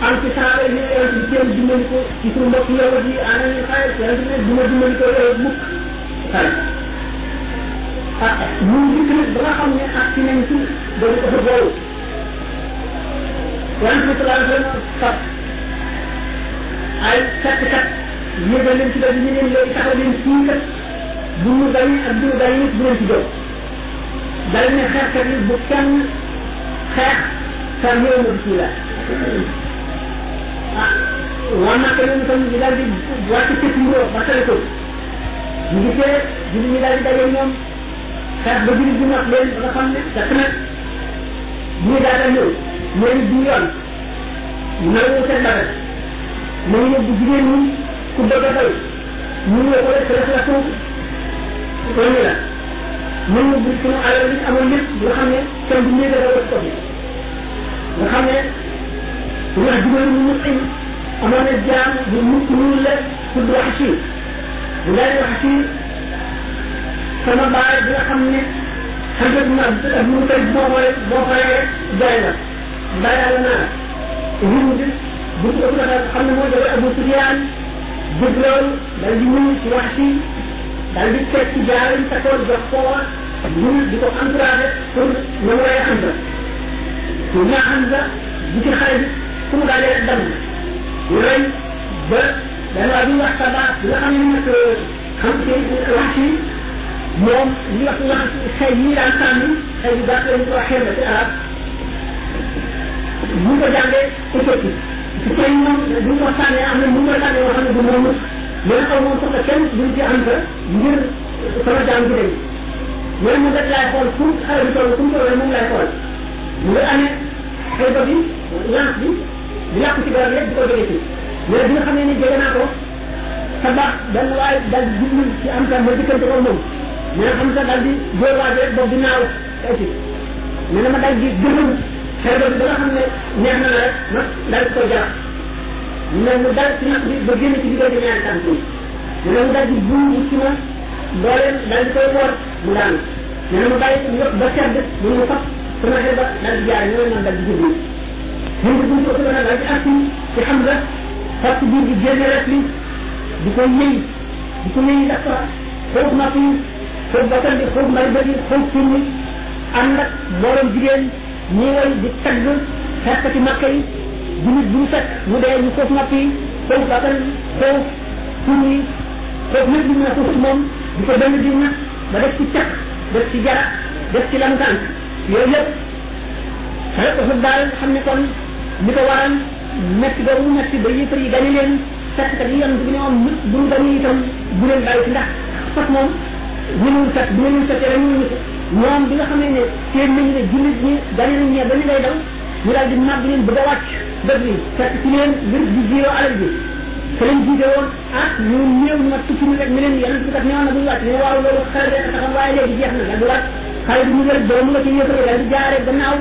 am ci saaba yi ñu yoon ci jéem dimbali ko ci suñu mbokk yowat yi ana ñu xaalis yàlla ne duma dimbali ko yow mukk xale ah ñu dikk nag ba nga xam ne ak ci nañ ci doon ko fa boolu wante bi sallallahu alayhi wa sallam fab ay kat yéegal leen ci def ñu leen léegi taxaw leen fii kat bu ñu gañ ak bu ñu gañ nit bu leen ci jóg dal ne xeexkat yi bu kenn xeex sa ñëw na bismillah ah waa Màkka ñoom itam ñu daal di wàcc cëpp ngóor ba tale ko ñu gisee jullit ñi daal di daje ñoom xeex ba jullit bi wax leen ba nga xam ne fekk nag bu ñu daal ñëw ñooñu du yoon nangu seen bagage nañu yóbbu jigéen ñi ku bëgg a bay ñu ñëw ko def la suuf kon ni la nañu yóbbu suñu alal li amoon lépp nga xam ne kenn du néega daw ko bi nga xam ne ñu wax jigéen ñu muslim amoon na jaam bu mukk ñuul la tudd wax ci bu daal wax ci sama baay bi nga xam ne xam nga ak mu tey boo xoolee jaay la mbaa yàlla naa hind bu ko xam ne moo jëlee Abu Sufyaan dëgg loolu dal di nuyu ci wax ci dal di teg ci jaar yi takkoon jox ko ñu di ko encouragé pour na mu rey Hamza pour na Hamza di ci xale bi fu mu daal di dem ñu rey ba dañ waa bi wax Saba bi nga xam ne nag xam ci wax ci moom li wax xëy yi daan sànni xëy yu gàtt lañ ko waxee na ci arab bu ko jàngee Éthiopie ci tey ñoom bu ko sànnee am na bu ko sànnee yoo xam ne du moomu mais xaw moom soxla kenn duñ ci am sa ngir sama jaam bi dem mais mu def laay xool fu xale bi toll fu mu toll moom laay xool mu ngi amee xëy ba bi lance bi di yàqu ci garab yëpp di ko jógee ci mais bi nga xam ne ni jege naa ko sa baax benn waaye daal di jublu ci am sa ma dikkante ko moom mais xam sa daal di góor waa bi rek boobu di naaw aussi mais dama daal di gërëm xëy ba nga xam ne neex na la rek ma daal di koy jarax mais mu dal ci nag bi ba génn ci diggante ñaari tànk yi mais mu daal di buum ci ma dooleen daal di koy woor mu daanu mais mu bàyyi yëpp ba sedd mu mu fab sama xel ba daal di jaay ñooy man daal di jublu ñun de buñ ko ëpp daal di agsi ci xam nga fàtt biir bi génne rek li di ko yëy def ko foofu napp yi foofu bakkan bi foofu mbay bëri foofu firni ànd ak mboolem jigéen ñii way di tagg xeexkati makka yi jullit bu ñu fekk mu dee ñu foofu napp yi foofu bakkan foofu firni foofu lépp li ñu ne foofu moom di ko benn di nag ba def ci caq def ci jara def ci lam tànk yooyu yëpp xale ko daal xam ne kon li ko waral metti ba mu metti ba yëfar yi gañe leen fekk kat yi yonent bi ne woon bu ñu gañe itam bu leen bàyyi ci ndax fas moom ñëwul kat bu leen fekkee rek ñu ñoom bi nga xamee ne seen nañu ne jullit ñi gañe nañ ñe ba ñu ngay daw ñu daal di màgg leen bëgg a wàcc dëgg yi fekk ci leen ngir di jiiroo alal bi te leen jiite woon ah ñu néew ñu mat tukki ni rek ñu leen yonent bi kat newoon na bu ñu wàcc ñu waaw loolu xale rek taxam waaye léegi jeex na daal di wàcc xale bi ñu rek doom mu nga ci yëfare daal di jaare gannaaw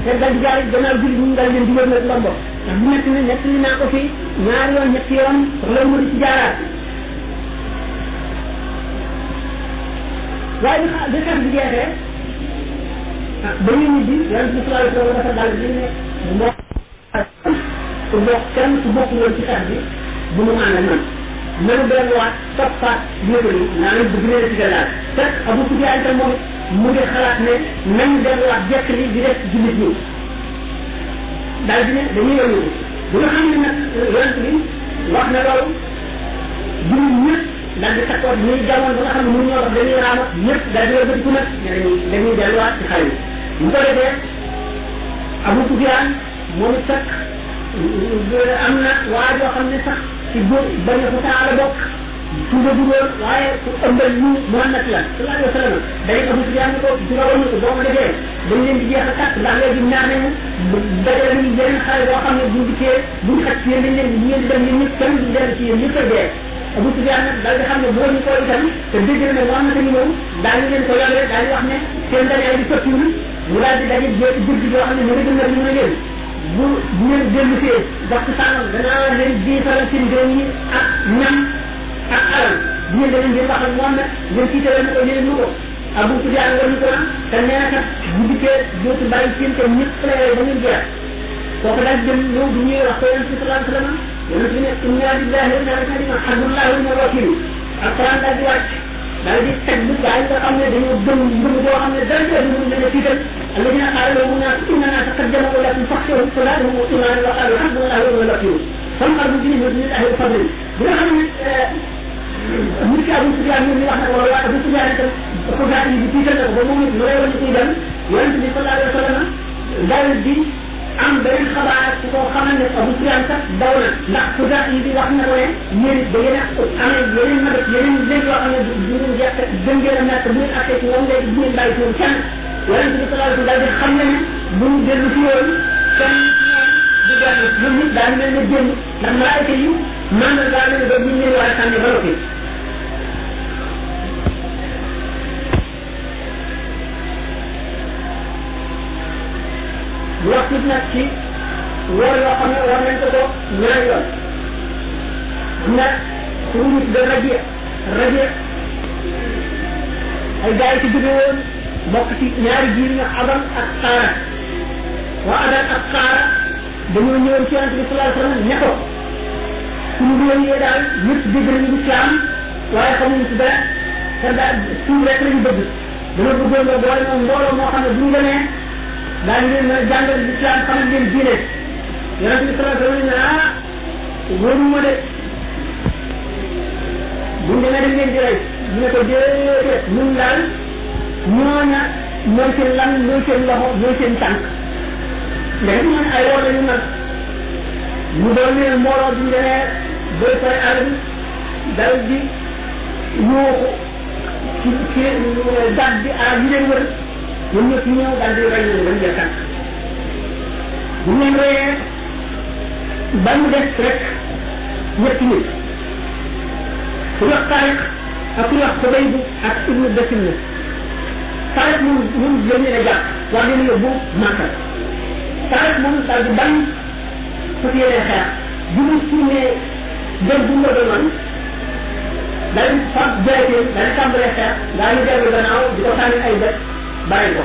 te daal di jaare gannaaw jullit ñu daal leen di wër nag ndombo ndax bu nekk ne nekk li naa ko fi ñaari yoon ñetti yoon soxla mu di ci jaaraat waaye bi xeex bi jeexee ah ba ñu ñibbi yonent bi sallallahu alayhi wa sallam dafa daal di ne mbokk kenn su bokk woon ci xeex bi bu mu ànd ak man nanu delluwaat toppaat yëgal yi naa leen bëgg leen ci gàllaat fekk Abu Sufyaan itam moom mu ngi xalaat ne nañu delluwaat jekk li di def jullit ñi daal di ne dañuy yónni bu nga xam ne nag yonent bi wax na loolu jullit ñëpp daal di takkoot ñuy jamono ba nga xam ne mënu ñoo wax dañuy raama ñëpp daal di wëlbatiku nag dañuy delluwaat ci xale yi bu ko defee Abu Sufyaan moom it fekk am na waa joo xam ne sax ci góor bañ a ko taala bokk tuuba dugoon waaye ku ëmbal ñu Muhammad la sallallahu alayhi wa sallam dañu Abu Sufyaan ne ko juróom ko boo ko defee dañ leen di jeex a tàkk ndax léegi ñaar nañu dajale nañu yeneen xale boo xam ne buñ dikkee buñ xaj ci yéen dañ leen di ñeen di dem yéen ñëpp kenn du dellu ci yéen ñëpp a dee Abu Sufyaan nag daal di xam ne boo ñu ko itam te dégg na ne Muhammad ngi ñëw daal di leen ko yore daal di wax ne seen dajale di sottiwul mu daal di daje jël joo xam ne mu ngi gën a ñu ne leen bu ngeen dellu see waxtu sàngam danaa leen jiitalal seen réew yi ak ñam ak alal bu ngeen demee ngeen wax ak moom nag ngeen tiitale na ko yéen lu ko Abu Sufyaan nga ñu ko am te nee na kat bu dikkee dootu bàyyi seen te ñëpp la ba ngeen jeex kooku daal di dem ñëw bu ñuy wax ko yonent bi sallallahu alayhi wa sallam yonent bi ne inna lillahi wa inna ilayhi raji'un hasbunallahu wa ni'mal wakiil alquran daal di wàcc daal di teg bu gaa yi nga xam ne dañoo gëm ngëm boo xam ne dara jël ñu leen a tiital alladina qaala lahum naas inna naasa qad jama'u lakum fakhshawhum fazaadahum iimaanan wa qaaluu hasbunallahu wa ni'mal wakiil fanqalabu bi ni'matin min llahi wa fadlin bi nga xam ne mu ci Abu Sufyaan ñu wax na ko waaye Abu Sufyaan itam ko gaa yi di tiital na ko ba moom it lu reewal ci dem yonent bi sallallahu alayhi wa sallam daal di am beneen xabaar su ko xamal ne Abu Sufyaan sax daw na ndax ku gaa yi di wax na ko ne yéen it da ngeen a amee yeneen magat yeneen léegi yoo xam ne du ngeen jàpp gën ngeen a natt bu ngeen accès ci moom léegi du ngeen bàyyi ci woon kenn yonent bi sallallahu alayhi wa sallam daal di xam ne ne bu ñu dellu si woon kenn du dellu ñoom nit daal mel ne génn ndax malaayka yi mandal daal ne ba ñu leen war a sànni ba noppi bu wax tuuti nag ci woor yoo xam ne war nañ ko ñaari yoon am na suñu nit de rajo ay gars yi ci jóge woon bokk ci ñaari jiir ñu Adan ak Saara waa Adan ak Saara dañoo ñëwoon ci yonent bi sallallahu alayhi wa sallam ne ko suñu doon yee daal ñëpp dégg nañu islam waaye xamuñu ci dara te daal suuf rek lañu bëgg dama bëggoon nga boole moom mbooloo moo xam ne bu ñu demee daañu leen mën a jàngal islam xamal leen diine yonent bi sallallahu alayhi wa sallam ne ah wóoruma de buñ demee dañ leen di rey ñu ne ko déedéet ñun daal ñooña mooy seen lan mooy seen loxo mooy seen tànk léegi ñooñu ay woor lañu nag ñu doon leen mbooloo bi ñu demee doy koy àll bi dal di yuuxu ci dat bi aar yi leen wër ñoom ñëpp ñu ñëw daal di rey ñu dañ jël tànk bu ñu leen reyee ba mu des rek ñetti nit ku wax Taariq ak ku wax Xubayb ak Ibnu Dasin Taariq moom lañ leen a jàpp war leen yóbbu Makka Taariq moom daal di bañ fas yéene xeex bu mu suunee jël bu mu la doon daal di fab jëlee daal di tàmbalee xeex daal di dellu gannaaw di ko sànni ay bët bàyyi ko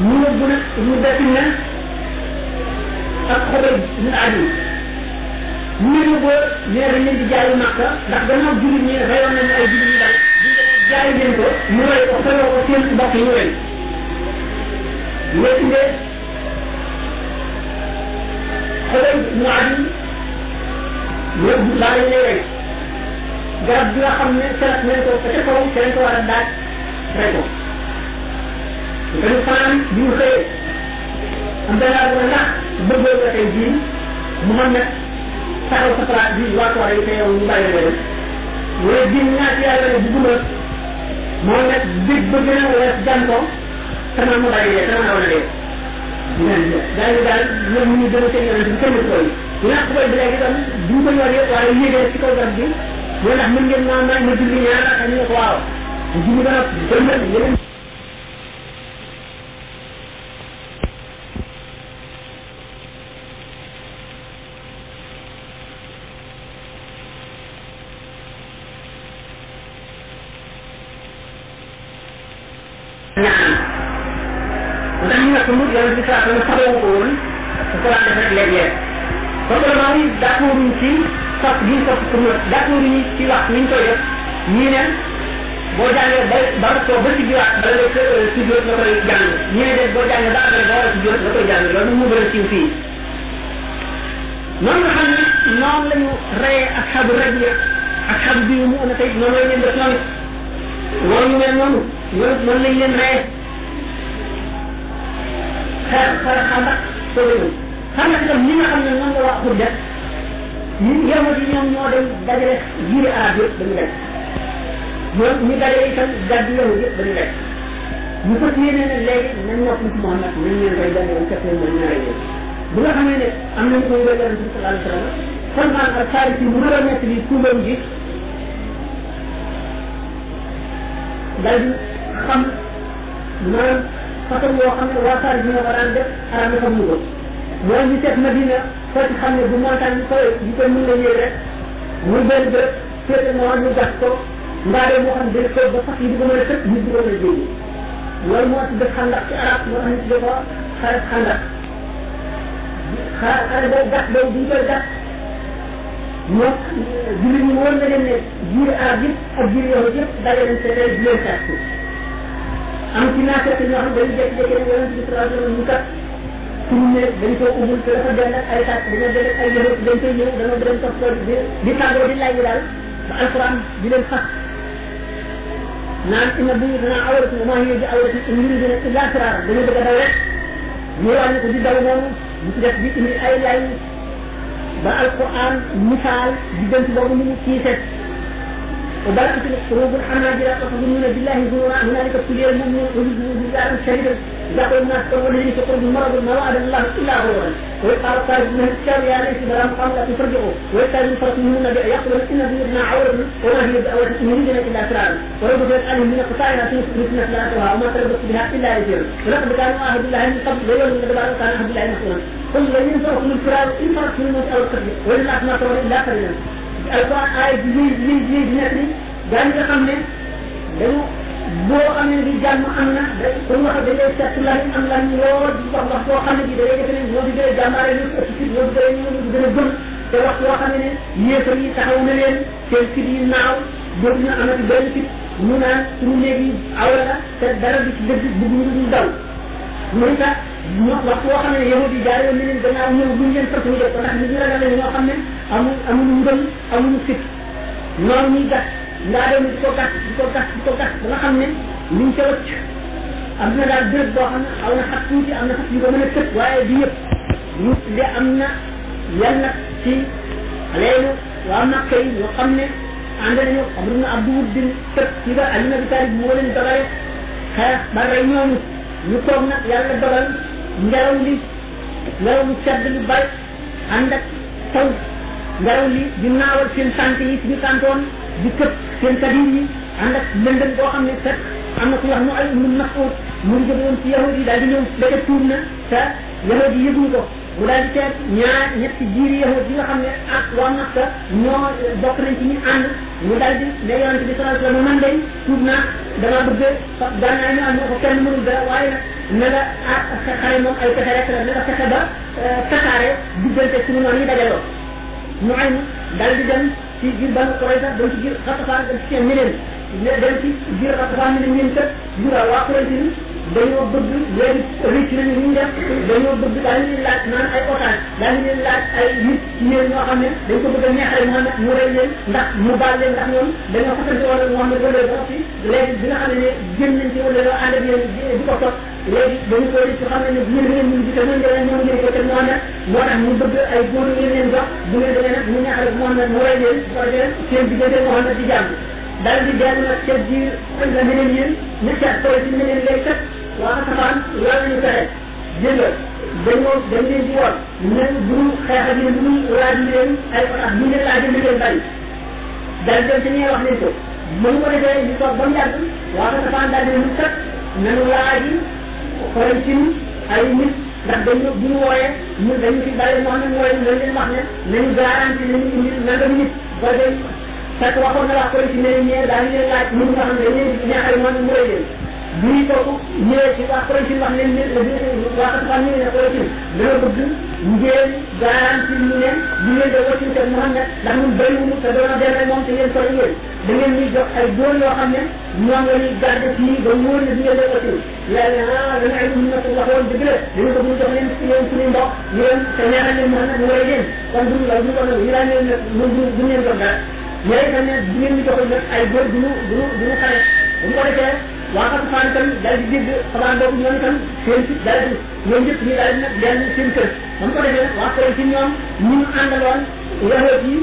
ñu yóbbu nag Ibnu Dasin ak Xubayb ibn Adi ñu ne ñu ko nee dañ leen di jaayu Makka ndax gannaaw jullit ñi reyoon nañu ay jullit yu bari bu ñu jaay leen ko ñu rey ko fayoo ko seen mbokk yi ñu rey ñu indee Xubayb ibn Adi ñu daal di rey garab bi nga xam ne seet nañ ko ca kaw ca lañ ko war a daaj rey ko dañu fanaan bi ñu xëyee am benn bu ndax bëggoo nga tey jii Muhammad taxaw sa place bi waa Koore yi te yow ñu bàyyi leen mu ne gin naa ci yàlla ne bugguma Muhammad bég ba gën a wees jàn ko sama mu bàyyi dee sama naw na dee daal daal ñoom ñu gën a seen yonent bi kenn koy dina ko koy léegi tam duñ ko yor yëpp waaye yéegee ci kaw garab bi mu ndax mën ngeen naa may ma julli ñaar ak ñu ne ko waaw julli ba nag yeneen ndax ñu nekk mu yàlla ci saa sama xamoo ko woon su ko daan def rek léeg-léeg probablement yi d'accord ñu ci sopp gi sopp pour ñu d'accord ñu ci wax ni ñu koy def ñii ne boo jàngee ba toog ba ci jiwaat bala nga ci jóot nga koy jàng ñii ne de boo jàngee ba après ba war a ci jóot nga koy jàng loolu mu gën a siiw fii noonu nga xam ne noonu la ñu reyee ak xabu rajo ak xabu bi mu ana tey noonu lañ leen def noonu loolu ñu mel noonu noonu lañ leen reyee xandak soobu xandak itam ñi nga xam ne noonu la wax pour def ñu yemati ñoom ñoo dem dajale jiiri arab yëpp dañu lekk ñoom ñu dajale itam gàddu yahud yëpp dañu lekk ñu fas yéene ne léegi nañ nopp ci Muhammad nañ leen koy benn yoon fekk leen mooy ñaari yoon bu nga xamee ne am nañu koy wéy yonente bi sallallahu alayhi wa sallam Salman ak Farisi mu nar a nekk li tuubam ji dal di xam maanaam façon yoo xam ne waa Faris ñoo ko daan def arab yi xamuñu ko mooy ñu seet Madina foo ci xam ne bu montagne bi koy di koy mën la yéeg rek muy benn bërëb féete moo ñu gas ko mbaa de moo xam ne ko ba sax yi di ko mën a tëj nit di ko mën a jéggi loolu moo ci def xandak ci arab moo tax ñu tuddee ko xare xandak xare boobu gas boobu bu ñu koy gas ñoo jullit ñi woon na leen ne jiiri arab yëpp ak jiiri yahud yëpp daje leen seetee di leen seet am ci naa seet ñoo xam ne dañu jékki-jékki ne yonente bi sallallahu alayhi wa sallam ñu kat suñu ne dañu ko ubul te dafa dend ak ay sàcc dañoo dend ak ay yahud dañ koy ñëw dañoo dem topp di tàggoo di lay daal ba alquran di leen sax naan inna buyutana awratun wa ma hiya bi awratin in yuriduna illa firara dañu bëgg a daw rek ñu wàññi ko di daw noonu ñu ci def di indi ay lay ba alquran misaal diggante boobu ni mu kiise وبلغت القلوب الحناجر تظنون بالله ظنونا هنالك ابتلي المؤمنون وجزوا بزارا شديدا اذا قل الناس والذين في قلوبهم مرض ما وعد الله الا غرورا وقال الطالب من الشر يا ليت بلا مقام لا تفرجعوا ويكاد الفرق منهن يقول ان بيوتنا عوره وما هي باوره ان يريدنا الا فرارا ولو بتسالهم من قطاعنا تنسبتنا ثلاثها وما تربت بها الا يسير ولقد كانوا عهد الله من قبل ويوم من قبل كان عهد الله مسؤولا قل لن ينفعكم الفرار ان فرقتم من الموت او القتل ولله ما ترون الا قليلا alquran ay ji nekk ni daañu nga xam ne dañu boo xamee ni jàmm am na da pour wax da ngay seet la am lan yoo di wax boo xam ne bi da ngay defe ne ñoo di gën a jàmbaare ñu ëpp ci ñoo di gën a gën te wax yoo xam ne yéefar yi taxaw na leen seen fit yi naaw dootuñu amati benn fit ñu naan suñu néeg yi awra la te dara di ci dëgg bëgguñu ñu daw muy tax wax boo xam ne yow di jaare woon leen gannaaw ñëw buñ leen fas ñu def ko ndax nit ñi ragal ñoo xam ne amuñu ngëm amuñu fit noonu ñuy gas ndaa doon di ko gas ba nga xam ne liñ ca wëcc am na daal béréb boo xam ne xaw na xat tuuti am na xat yu ko mën a tëj waaye di yëpp ñu de am na yan nag ci leelu waa Makka yi ñoo xam ne ànd nañu xam na Abdu Wuddin tëj ci nga Ali ibn Abi Talib moo leen dogale xeex ba rey ñooñu ñu toog nag yàlla dogal ngelaw lu sedd lu bari ànd ak taw ngelaw li di naawal seen sant yi suñu santoon di këpp seen kadir yi ànd ak lëndëm boo xam ne fekk am na ku wax nu ay mun Mas'ud mu ngi jóge woon ci yahud yi daal di ñëw dëgg tuur na te yahud yi yëguñu ko mu daal di seet ñetti jiiri yahud yi nga xam ne ak waa Makka ñoo bokk nañ ci ñu ànd mu daal di ne yonente bi sallallahu alayhi wa sallam man day tuub naa dama bëgg gànnaay ñu am ko kenn mënul dara waaye nag na nga xare moom ay pexe rek la na nga fexe ba tasaare diggante suñu noonu yi dajaloo ñu ay daal di dem ci biir Banu Qurayza dem ci biir Xatafaan dem ci seen ñeneen dem ci biir Xatafaan ñu ne ñeen kat jura waa Qurayza ni dañoo bëgg léegi rëcc nañu ñu def dañoo bëgg daañu leen laaj naan ay otage daañu leen laaj ay nit ci yéen ñoo xam ne dañ ko bëgg a neexale moo nag mu rey leen ndax mu baal leen ndax ñoom dañoo fasante woon ak Muhammad wala ba fi léegi bi nga xam ne jëm nañ ci wala ànd ak yéen di ko topp léegi dañu ko rëcc xam ne yéen ngeen ñu gis noonu ngeen ñoom ngeen ko te Muhammad moo tax ñu bëgg ay góor ngeen leen jox bu ngeen demee nag ñu neexale Muhammad mu rey leen ko defee seen diggante Muhammad di jàmm daal di dellu nag ca biir la meneen yéen ne ca koy ci meneen lay kat waa safaan loolu ñu fexe dégg nga dañ leen di woon ne bu ñu xeex ak yéen bu ñu laaj leen ay otax bu ñu leen laajee ñu leen bàyyi daal dem ci ñee wax leen ko bu ñu ko defee ñu toog ba mu yàgg waa safaan daal di ñu kat nañu laaji xool ci ay nit ndax dañu bu ñu wooyee ñun dañu fi bàyyi moo xam ne mooy lañ leen wax ne nañu garanti nañu indi nangam nit ba dem fekk waxoon na waa koy ci ne ñee daal leen laaj ñu nga xam ne dañuy neexal moom mu rëy leen bu ñu kooku ñëwee ci waa koy ci wax leen ne waa Fatou ñu ne koy ci dana bëgg ngeen garanti ñu ne ñu leen de waccu te Muhammad ndax ñun bëriwuñu te doona dem rek moom te yéen sori ngeen da ngeen ñuy jox ay góor yoo xam ne ñoom la ñuy garde fii ba wóor ne du ngeen de waccu yàlla dana ay ñu ko waxoon dëgg la dañu ko ñu jox leen suñuy mbokk ñu leen te neexal leen Muhammad mu rëy leen kon duñ la ñu ko ñu daan leen du ngeen jox dara ñooy dañ ne bu ngeen ñu joxul nag ay góor duñu xare bu ko defee waa Fatou Fane itam daal di dégg xabaar boobu ñoom itam seen si daal di ñoom ñëpp ñu daal di nag dellu seen kër ba mu ko defee waa koy ci ñoom ñu àndaloon yahoot yi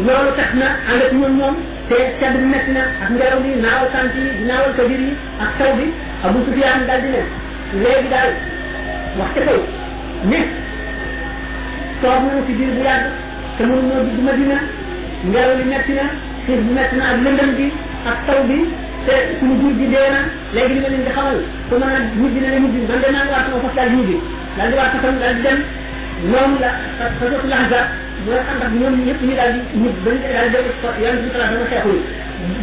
loolu tax na ànd ak ñoom te sedd bi metti na ak ngelaw li naawal sant yi naawal kabir yi ak taw bi Abu Sufyaan daal di ne léegi daal wax ca kaw ne toog nañu ci biir bu yàgg te mënuñoo dugg Madina ngelaw li metti na xiif bi metti na ak lëndëm bi ak taw bi te suñu jur gi dee na léegi li ma leen di xamal ku mën a ñibbi na la ñibbi man de naa ngi waat sama fas daal di ñibbi daal di waat fasam daal di dem noonu la fasatu lahza bu nga xam ndax ñoom ñëpp ñu daal di ñibbi ba ñu daal di dem yonent bi sallallahu alayhi wa sallam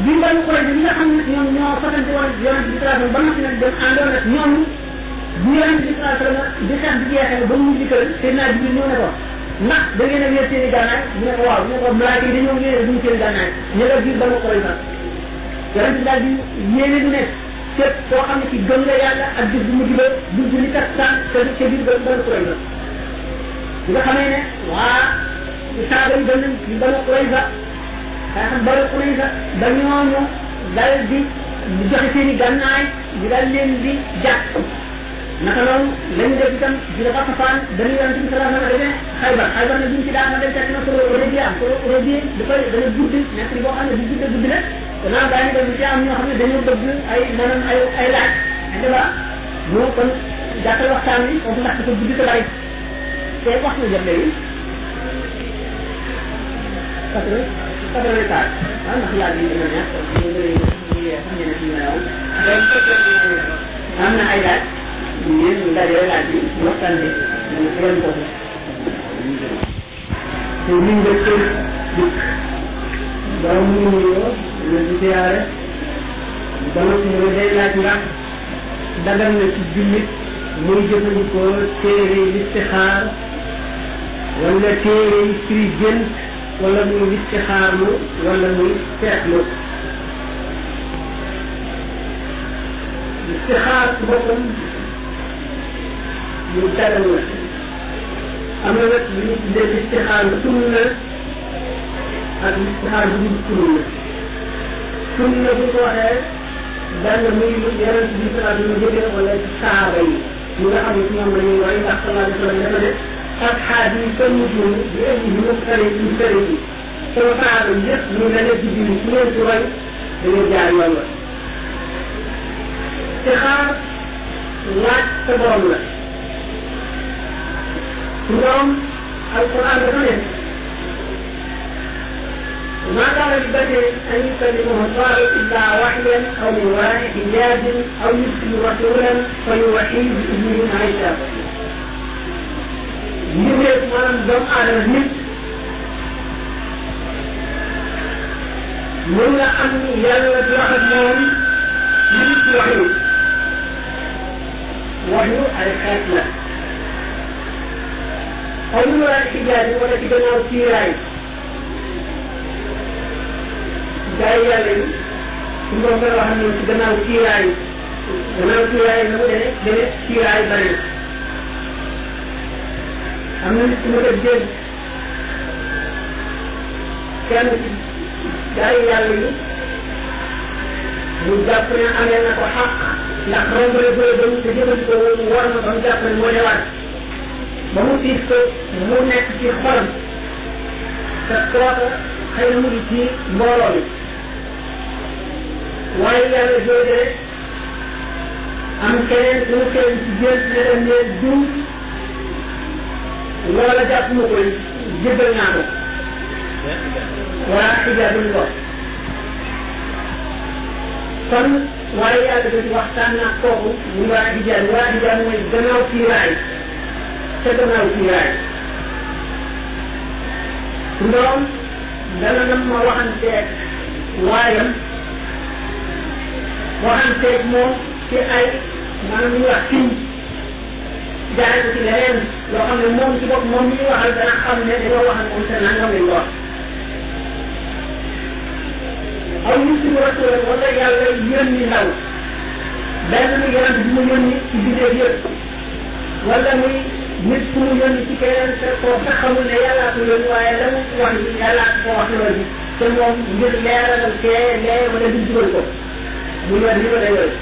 bi mbañu ko ñi nga xam ne ñoom ñoo fasante woon yonent bi sallallahu alayhi wa sallam ba noppi nag dem àndoon ak ñoom bu yonent bi sallallahu alayhi wa sallam di xeex di jeexee ba mu ñibbi kër seen naa jibril ñëw ne ko ndax da ngeen a wér seen i gànnaay mu ne ko waaw mu ne ko malaaka yi dañoo wéer duñu seen gànnaay ñu la biir ba ma koy sax yonent daal di yéene du nekk képp koo xam ne ci gëm nga yàlla ak bis bu mujj ba dugg li kat san te ca biir ba Banu Qurayza bi nga xamee ne waa saaba yi dem nañ ci Banu Qurayza xëy xam Banu Qurayza ba ñooñu dal di joxe seen i gànnaay ñu daal leen di jàpp naka noonu lañu def itam di la Xatafaan dañu yonent bi sallallahu alayhi wa sallam Xaybar na duñ ci daana dem fekk na solo Hudaybiya am solo Hudaybiya dafay dana gudd nekk boo xam ne bu gudd la gannaaw daañu dem ci am ñoo xam ne dañoo bëgg ay maanaam ay laaj ay débat moo kon gàttal waxtaan wi foofu ndax dafa gudd te bari te wax na jot léegi quatre-vingt-quatre waaw ndax yàlla yi dina neex ñu xam ne ne ñu am na ay laaj yéen ñu dajale laaj bi waxtaan bi ñu gën ko te ñu njëkk dikk borom ñu nuyoo ñu di siyaare ba noppi ñu day laaj ndax dagal na ci jullit muy jëfandikoo téere listixaar wala téere firi gént wala muy listixaarlu wala muy seetlu listixaar ci boppam lu dagal la am na nag lu ñu tuddee listixaar sunna ak listixaar bu dul sunna bu ko waxee daan na muy lu yonent bi sallallahu alayhi wa sallam jëfee wala saaba yi ñi nga xam ne ci ñoom la ñuy roy ndax sallallahu alayhi wa sallam dafa def asxaab yi kenn mutuñu di indi ñu sari yi sari yi sama saaba yi yëpp ñu ne leen ci biir su leen ci roy dañoo jaar yoon la istixaar laaj sa borom la su borom alquran dafa ne ما كان لبشر أن يكلمه الله إلا وحيا أو من وراء حجاب أو يرسل رسولا فيوحي بإذنه ما يشاء. يوجد من دم على النت من أن يلد واحد من وحي وحي على الخاتمة أو من وراء حجاب ولا تجنوا سيراي. gaa yi yàlla yi su ma koy wax ne ci gannaaw kiiraay gannaaw kiiraay na mu demee kiiraay bari na am na nit ku ma def dégg kenn ci gaa yi yàlla yi mu jàpp ne amee na ko xaq ndax rombale bëre ba mu te jëfandikoo woon war na ba mu jàpp ne moo dewaat ba mu tiis ko mu nekk ci xolam te kooka xëy na mu ngi ci mbooloo mi waaye yàlla jooju am keneen ku mu keneen ci gént ne leen ne dum loola jàpp ma koy jébbal naa ko waa xijaabul ko kon waaye yàlla dafa waxtaan naa kooku mu waa xijaab mooy gannaaw kiiraay te gannaaw kiiraay ndoom dana nam ma waxanteeg waayam waxanteeg moom ci ay maanaam ñu wax fiñ jaay ko ci leneen loo xam ne moom ci bopp moom mi ñu waxal dana xam ne dañoo waxal moom te nangam lañ wax aw ñu si rasul wala yàlla yónni ndaw benn mu yonent bi mu yónni ci bidéef yëpp wala muy nit ku mu yónni ci keneen te koo sax xamul ne yàllaa ko yónni waaye la mu wax ni yàllaa ko wax loolu te moom ngir leeralal kee lee wala di dugal ko mu yor li ko day yooyu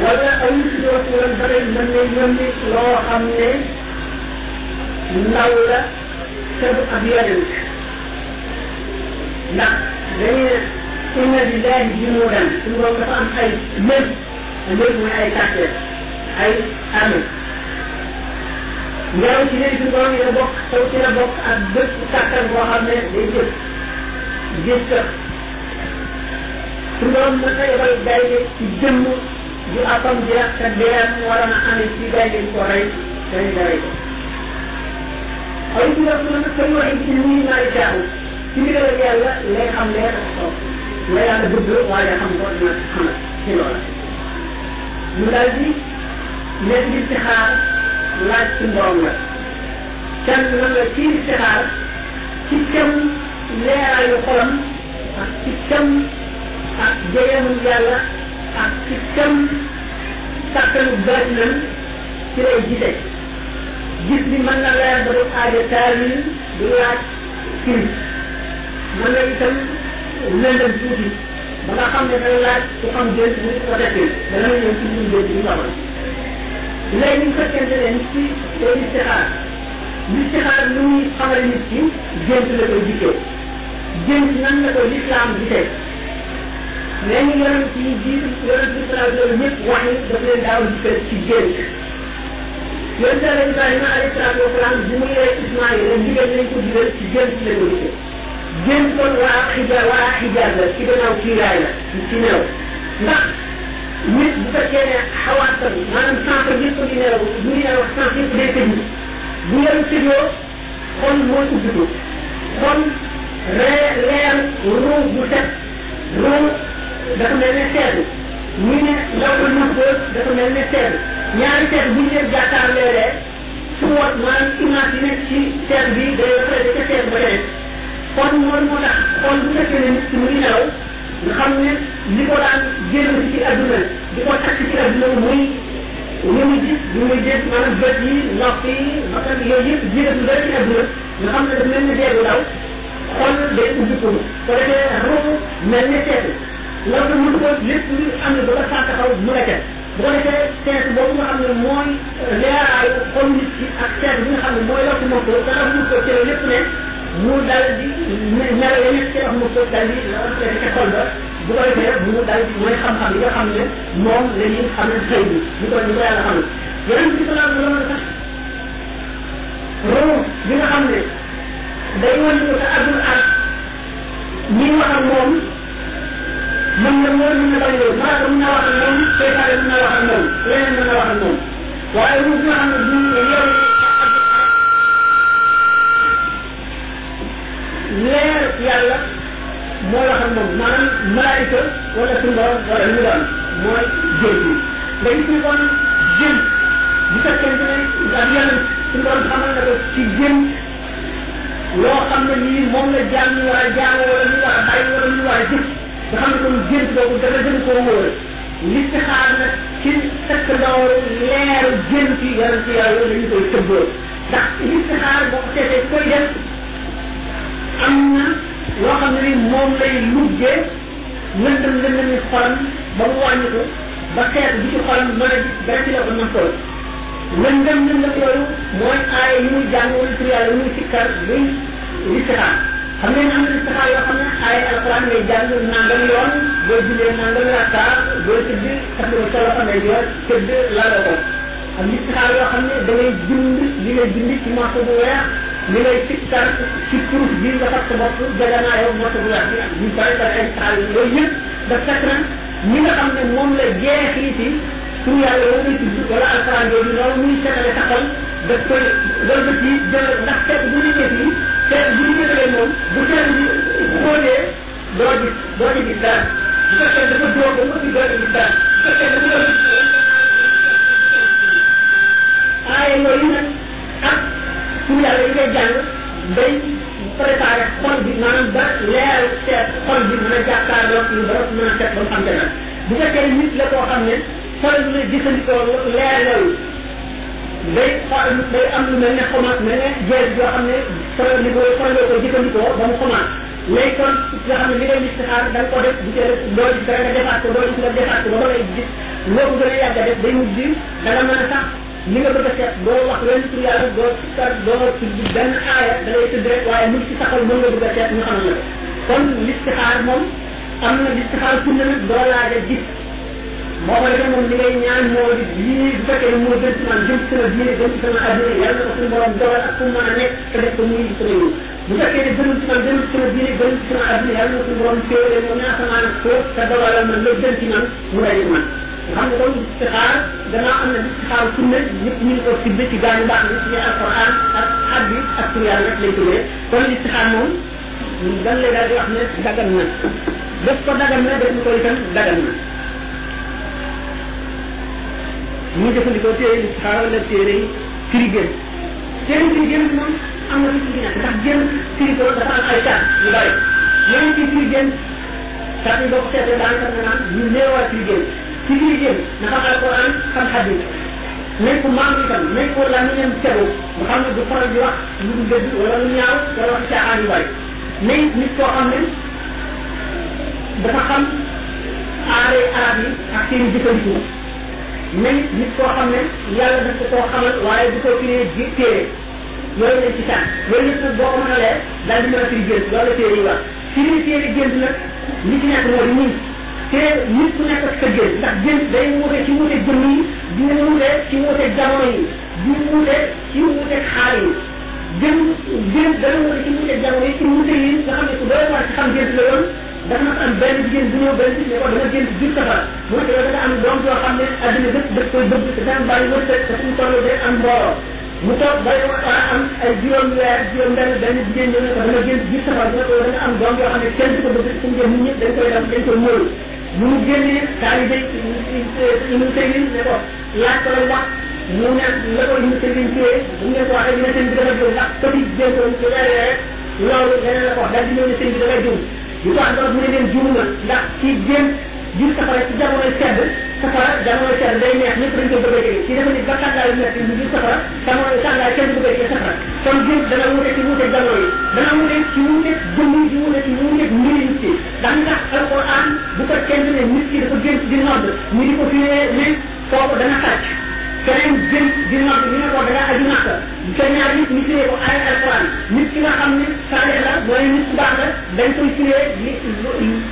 wala aw ñu si rasul ba tey mën ne yónni loo xam ne ndaw la te du ab yonent ndax dañuy ne inna lillahi junuudan suñu borom dafa am ay lépp mooy ay kàtteer ay armée ngelaw ci léegi suñu borom yi la bokk taw ci la bokk ak bépp kàttan boo xam ne day jëf gis ka suñu borom mën na yebal gaynde ci jëmm ju appam jeex te deem waroon a amee ci gaynde ko rey dañu rey ko ay ci la su nag koy waxee ci nii naari jaaxu ci ndigal yàlla lay xam leer toog la yàlla bëgg waaye xam ko dina xamal ci loola ñu daal di nekk di istixaar laaj ci borom la kenn nan la ci istixaar ci kem leeraayu xolam ak ci kem ak jegeemul yàlla ak ci kem kàttanu baatinam ci lay gisee gis bi mën na leer ba du aajo taawil du laaj firi mën na itam lëndëm tuuti ba nga xam ne day laaj ku xam déet mu ko defee dana ñëw ci ñun déet bi xamal léegi ñu fekkente ne nit ki day listixaar lu muy xamal nit ki gént la koy dikkee gént nan la ko lislaam gisee mais ñu yonent yi jiitu yonent bi salaa loolu ñëpp wax ni daf leen daaw dikkal ci gént yonent Yàlla Ibrahima alayhi salaatu wasalaam bi muy rey Ismaïl la ndigal nañ ko digal ci gént la ko dikkee gént kon waa xijaab la ci gannaaw kiiraay la ci nelaw ndax nit bu fekkee ne xawaatam maanaam sànq yëpp di nelaw bu ñu nelaw sànq yëpp day tëju bu ngeen tëjoo xol mooy ubbiku xol leer ruu bu set ruu dafa mel ne seetu ñu ne lawul mahfuz dafa mel ne seetu ñaari seetu bu ñu leen jàkkaar léeg-léeg su wat maanaam image yi nekk ci seetu bi day reflété ca seetu ba keneen kon moo tax xool bu fekkee ne nit ki mu ngi nelaw nga xam ne li ko daan génn ci adduna di ko takk ci adduna muy li muy gis li muy dégg maanaam bët yi nopp yi bakkan yooyu yëpp jigatu dara ci adduna nga xam ne daf mel ne deegu daw xool day ubbi ko ko defee ruu mel ne seetu loolu mënu ko lépp lu am ne ba nga saa taxaw mu la teg bu ko defee seetu boobu nga xam ne mooy leeraayu xol nit ki ak seetu bi nga xam ne mooy lokk moom ko te xam ko ci lépp ne mu dal di ñaar ya nekk ci wax mu ko dal di ca xol ba bu ko defee mu dal di mooy xam-xam yi nga xam ne moom la ñuy xam ne xëy bi ñu ko yàlla xam ne yeneen ci salaam la mën a sax ruu bi nga xam ne day wan ko te àdduna ak ñi wax ak moom mën na mooy mën na bañ loolu malaaka mën na wax ak moom seytaane mën na wax ak moom leneen mën na wax ak moom waaye ruu bi nga xam ne du yow leer yàlla moo wax ak moom maanaam malaayika wala suñu borom wala lu doon mooy gént yi nga gis ni kon gént bu fekkente ne ak yàlla suñu borom xamal na ko ci gént loo xam ne nii moom la jaam ñu war a jaamu wala ñu war a bàyyi wala ñu war a jëf nga xam ne kon gént boobu dana gën koo wóor listixaar nag ci fekk loolu leeru jën ci yaram ci yàlla la ñu koy tëbboo ndax listixaar boo ko seetee koy def am na loo xam ne ni moom lay luggee lëndëm lëndëmi xolam ba mu wàññi ko ba xeet bi ci xolam mën a gis dara ci la ko mën toll lëndëm lëndëm loolu mooy aaya yi muy jàng wala tur yàlla muy sikkar muy listixaar xam ngeen am na listixaar yoo xam ne aaya alquran ngay jàng nangam yoon boo jullee nangam rakka boo tëdd sax nga sa loxo ngay yor tëdd laloo ko am listixaar yoo xam ne da ngay bind li ngay bind ci morceau bu weex li ngay sikkar ci turuf bi nga fat sa bopp jaganaa yow morceau bu weex bi ñu bare bare ay saal yooyu yëpp daf fekk na ñi nga xam ne moom la jeexiti tur yàlla yoo ngay tudd wala alquran yooyu loolu muy setale taxal daf koy loolu ci jël ndax fekk bu ñu ñëwee fii te bu ñu jëlee moom bu teel bi xoolee doo ci gis dara bu fekkee dafa dóor ba mu doo ci gis dara bu fekkee dafa doon aaye yooyu nag ak tur yàlla yi ngay jàng day préparé xol bi maanaam ba leer seet xol bi mën a jàkkaarloo ñu ba mën a seet ba mu xam te nag bu fekkee nit la koo xam ne xol bi la jëfandikoo leer loolu day am lu mel ne xomaat mel ne jeex yoo xam ne solo li ko jëfandikoo ba mu xomaat léegi kon nga xam ne li ngay listixaar da nga ko def bu tee doo gis dara nga defaat ko doo gis nga defaat ko ba ba ngay gis loo ko gën a yàgg a def day mujj da nga mën a sax li nga bëgg a seet doo wax wenn tur yàlla doo sikkar doo tudd benn aaya da ngay tudd rek waaye mu ci saxal mën nga bëgg a seet ñu xamal la ko kon listixaar moom am na listixaar sunna nag doo laaj a gis boo ko defee moom li ngay ñaan moo di lii bu fekkee moo gën ci man jëm ci sama diine jëm ci sama adduna yàlla na ko suñu borom dogal ak fu mu mën a nekk te def ko muy sama yiw bu fekkee ne gënul ci man gënul ci sama diine gënul ci sama adduna yàlla na ko suñu borom féewale moom naa sama nag foof te dogalal man la gën ci man mu daje man nga xam ne kon istixaar gannaaw am na istixaar sunna ñëpp ñu ngi ko tibbe ci gaañu baax ni ci alquran ak hadis ak tur yàlla rek lay tuddee kon istixaar moom dan lay daal di wax ne dagan na def ko dagan na def ko itam dagan na ñu jëfandikoo téere listixaar wala téere firi gént téere firi gént moom am na ci ñàkk ndax gént firi ko dafa am ay kat yu bari yeneen ci firi gént kat yi boo ko seetee daanaka nga naan ñu néewal firi gént ci firi gént na xam alquran xam hadis nañ ko maam itam nañ ko la ñu leen tegu nga xam ne du faral di wax lu dul dëgg wala lu ñaaw wala wax caaxaan yu bari mais nit koo xam ne dafa xam aare arab yi ak seen i jëfandikoo mais nit koo xam ne yàlla daf ko koo xamal waaye du ko firee ji téere yooyu lañ ci tànn yooyu yëpp nag boo ko mën a leer daal di mën a firi gént loolu la téere yi wax firi téere gént nag li ci nekk moo di ñun te nit ku nekk ak sa gént ndax gént day wuute ci wuute jëmm yi di wuute ci wuute jamono yi di wuute ci wuute xaal yi gént dana wuute ci wuute jamono yi ci wuute yi nga xam ne ku doy war ci xam gént la yoon dafa nag am benn jigéen bu ñëw benn bis ne ko dama gént jur safara mu ne da nga am doom yoo xam ne adduna bépp daf koy bëgg te daan bàyyi wërsëg te suñu toll day am mbooloo mu toog bay war a am ay juróom weer juróom benn jigéen ñëw ne ko dama gént jur safara mu ne ko da nga am doom yoo xam ne kenn du ko bëgg suñu jëm nit ñëpp dañ koy def dañ koy móolu mu mu génnee taalibe Ibnu Taymiya ne ko laaj ko la wax mu ne la ko Ibnu Taymiya téye bu ngeen ko waxee dina seen bi dafa jóg ndax petit géntoon ci weer rek loolu leneen la ko wax daal di ñëw ne seen bi dafay jóg di ko àndoon mu ne leen juum na ndax ci gént jur safara ci jamonoy sedd safara jamonoy sedd day neex ñëpp dañ koy bëgg a jege ci dafa nit ba tàngaayu metti mu jur safara jamono tàngaay kenn du bëgg a jege safara kon gént dana wute ci wute jamono yi dana wute ci wute jëmm yi di wute ci wute mbiri nit ki ndax ndax alquran bu ko kenn ne nit ki dafa gént di nodd ñu di ko firee ne kooku dana sàcc keneen gént di nodd ñu ne ko da nga aju nàkk te ñaar nit ñu firee ko ay alquran nit ki nga xam ne saalix la mooy nit ku baax la dañ koy firee li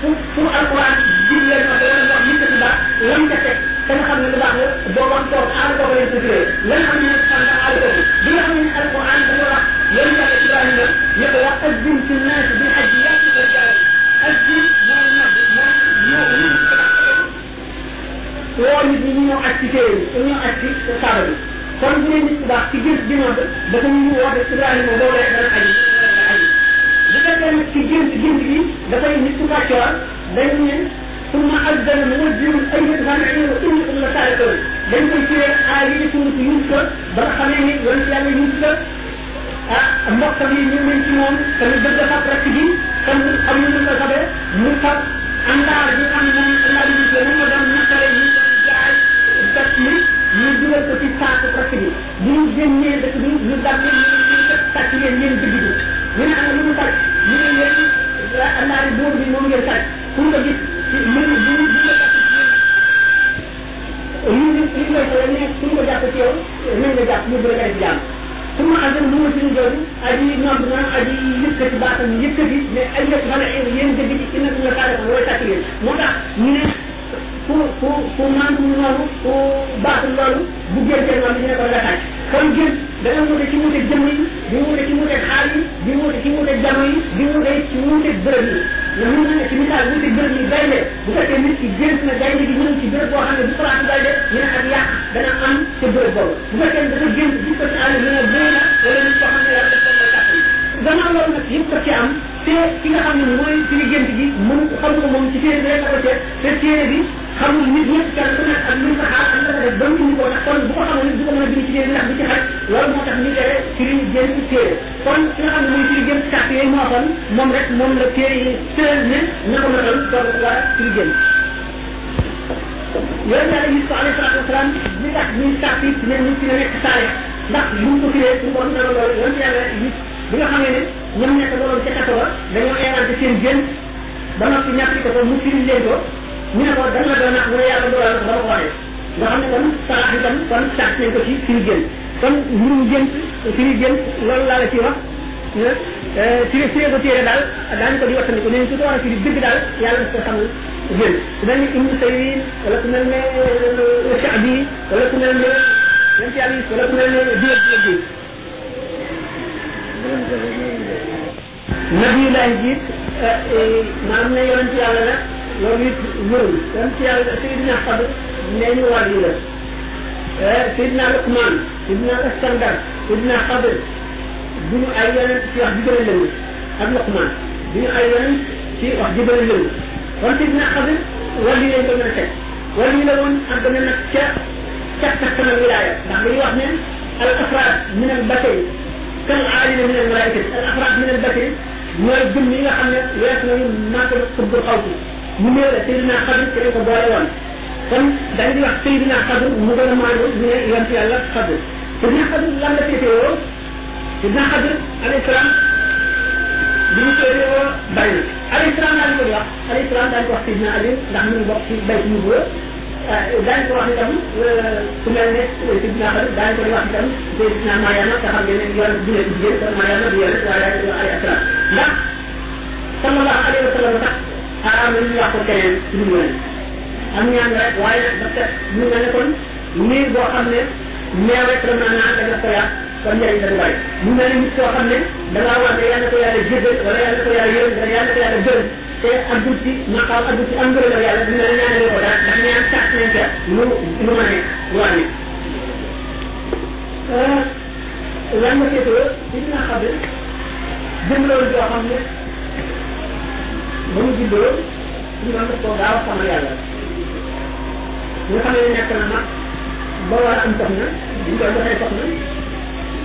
fu alquran diglee na wala wax nit ku baax lam ca teg te nga xam ne lu baax la boo wax toog aal boobu leen ko firee lan xam ne xam nga aal boobu bi nga xam ne alquran dafa wax yéen yàlla Ibrahima ne ko wax azzin fi naas bi xaj yàtti ko jaay azzin mooy nodd mooy woo nit ñi ñu ñëw ak ci téere bi ñëw ak ci saaba bi kon bu ne nit ku baax ci gént di nodd dafa ñu woote Ibrahima boobu rek dana aji bu fekkee nag ci gént gi dafay nit ku kàccoor dañu ne ثم أذن موجه أيها العير إنكم لسارقون dañ koy firee aay yi ci Yuusufa ba nga xamee ni yonent yàlla Yuusufa mbokkam yi ñu ngi ci moom te mu bëgg a fab rek gi comme am na ñu ko sabee mu fab àndaar bi xam ne moom Allah bi moom la doon nattale génnee dëkk bi ñu dal leen ñu sàcc leen yéen dëgg bi ñu ne am na lu mu sàcc ñu ne yéen àndaari boobu bi moom ngeen sàcc pour nga gis ci mënu bu la sàcc lii lay xewal ne pour nga jàpp ci yow nañ nga jàpp ñu bëri ay jàmm su ma àggal lu ma suñu jooju aji ñoom na aji yëkkati baatam yëkkati mais ay yëpp xale yéen dëgg ci ina nga xaale ko way sàcc leen moo tax ñu ne fu mandu noonu fu baaxul loolu bu géntee noonu ñu ne ko nga sàcc kon gën da nga wute ci wute jëmm yi di wute ci wute xaal yi di wute ci wute jamo yi di wute ci wute bërëb yi ndax ñu ne ci misaal wute bërëb yi gaynde bu fekkee nit ki gént na gaynde gi ñëw ci bërëb boo xam ne du place gaynde ñu ne ak yàq dana am ca bërëb boobu bu fekkee ne dafa gént gis ko ci àll ñu ne bëri na wala nit koo xam ne yàlla def ko may kàttan gannaaw loolu nag yëpp ko ci am te ki nga xam ne mooy ci gént gi mënu xam ko moom ci téere bi rek la ko seet te téere bi xamul nit ñëpp kenn ku nekk ak lu ko xaar ak la ko def ba mu ko tax kon bu ko xamoon du ko mën a bind ci téere ndax du ci xaj loolu moo tax ñu tere firi gént téere kon ki nga xam ne muy firi gént carte yooyu moo kon moom rek moom la téere yi tëral ne na ko matal doog war a firi gént yooyu yàlla gis ko alayhi salaatu wasalaam li tax ñuy carte yi ne ñu ci ne nekk saare ndax bu mu ko firee su ko na loolu yoon yàlla gis bi nga xamee ne ñoom nekk loolu ca kaso ba dañoo inventé seen gént ba noppi ñàkk ko mu firi leen ko ñu ne ko da nga doon nag mu ne yàlla doolal ko dama ko waxee nga xam ne kon salaax itam kon sàcc nañ ko ci firi gént kon mbirum gént firi gént loolu laa la ci wax firi ko téere daal daañu ko di wattandiku ne su ko war a firi dëgg daal yàlla daf ko xamal gént ku mel ni Ibnu Sayrin wala ku mel ne Shaabi wala ku mel ne yéen ci yàlla yi wala ku mel ne diwér nabiyullahi jiit maanaam ne yonent yàlla la loolu it wërul yonent yàlla Seydina Xadr nee ñu wàll yi la Seydina Luqman Seydina Iskandar Seydina Xadr du ñu ay yonent ci wax ji gën a lëngu ak Luqman du ñu ay yonent ci wax ji gën a lëngu kon Seydina Xadr wàll yi lañ ko mën a teg wàll yi la woon ak na nag ca sama wilaaya ndax dañuy wax ne al afraad min al basari kal aalina min al malaikati al afraad min al basari mooy jëm yi nga xam ne wees nañu màgg xutbul xaw si mu néew la Seydina Xadr ci lañ ko boole woon kon dañ di wax Seydina Xadr mu gën a maandu ñu ne yonent yàlla Xadr Seydina Xadr lan la féetewoo Seydina Xadr alayhi salaam li ñu féetewoo bari na alayhi salaam daañu ko di wax alayhi salaam daañu ko wax Seydina Ali ndax mu ngi bokk ci bay ci nubuwa daañu ko wax itam ku mel ne Seydina Xadr daañu ko di wax itam Seydina Mariama nga xam ne yoon bu nekk jigéen kon Mariama di yonent waaye daañu ko wax alayhi salaam ndax sallallahu alayhi wa sallam sax xaraam na ñu wax ko keneen ci lu mu am ñaan rek waaye nag parce que ñu mel ne kon miir boo xam ne meew rek la mën a naan da nga ko yàq kon njëriñ dañu bari mu mel ne nit koo xam ne da ngaa wax ne yàlla ko yàlla jéggal wala yàlla ko yàlla yërëm wala yàlla ko yàlla gërëm te addul ci maqaam addul ci am ngërëm yàlla du mel ne ñaanale ko dara ndax ñaan sàcc nañ ca lu ma ne lu wàññi lan nga seetoo ci dina xam ne jëm loolu joo xam ne ba mu juddoo suñu doon def ko gaaw a xamal yàlla nga xam ne nekk na mag ba war a am soxna ñu koy joxee soxna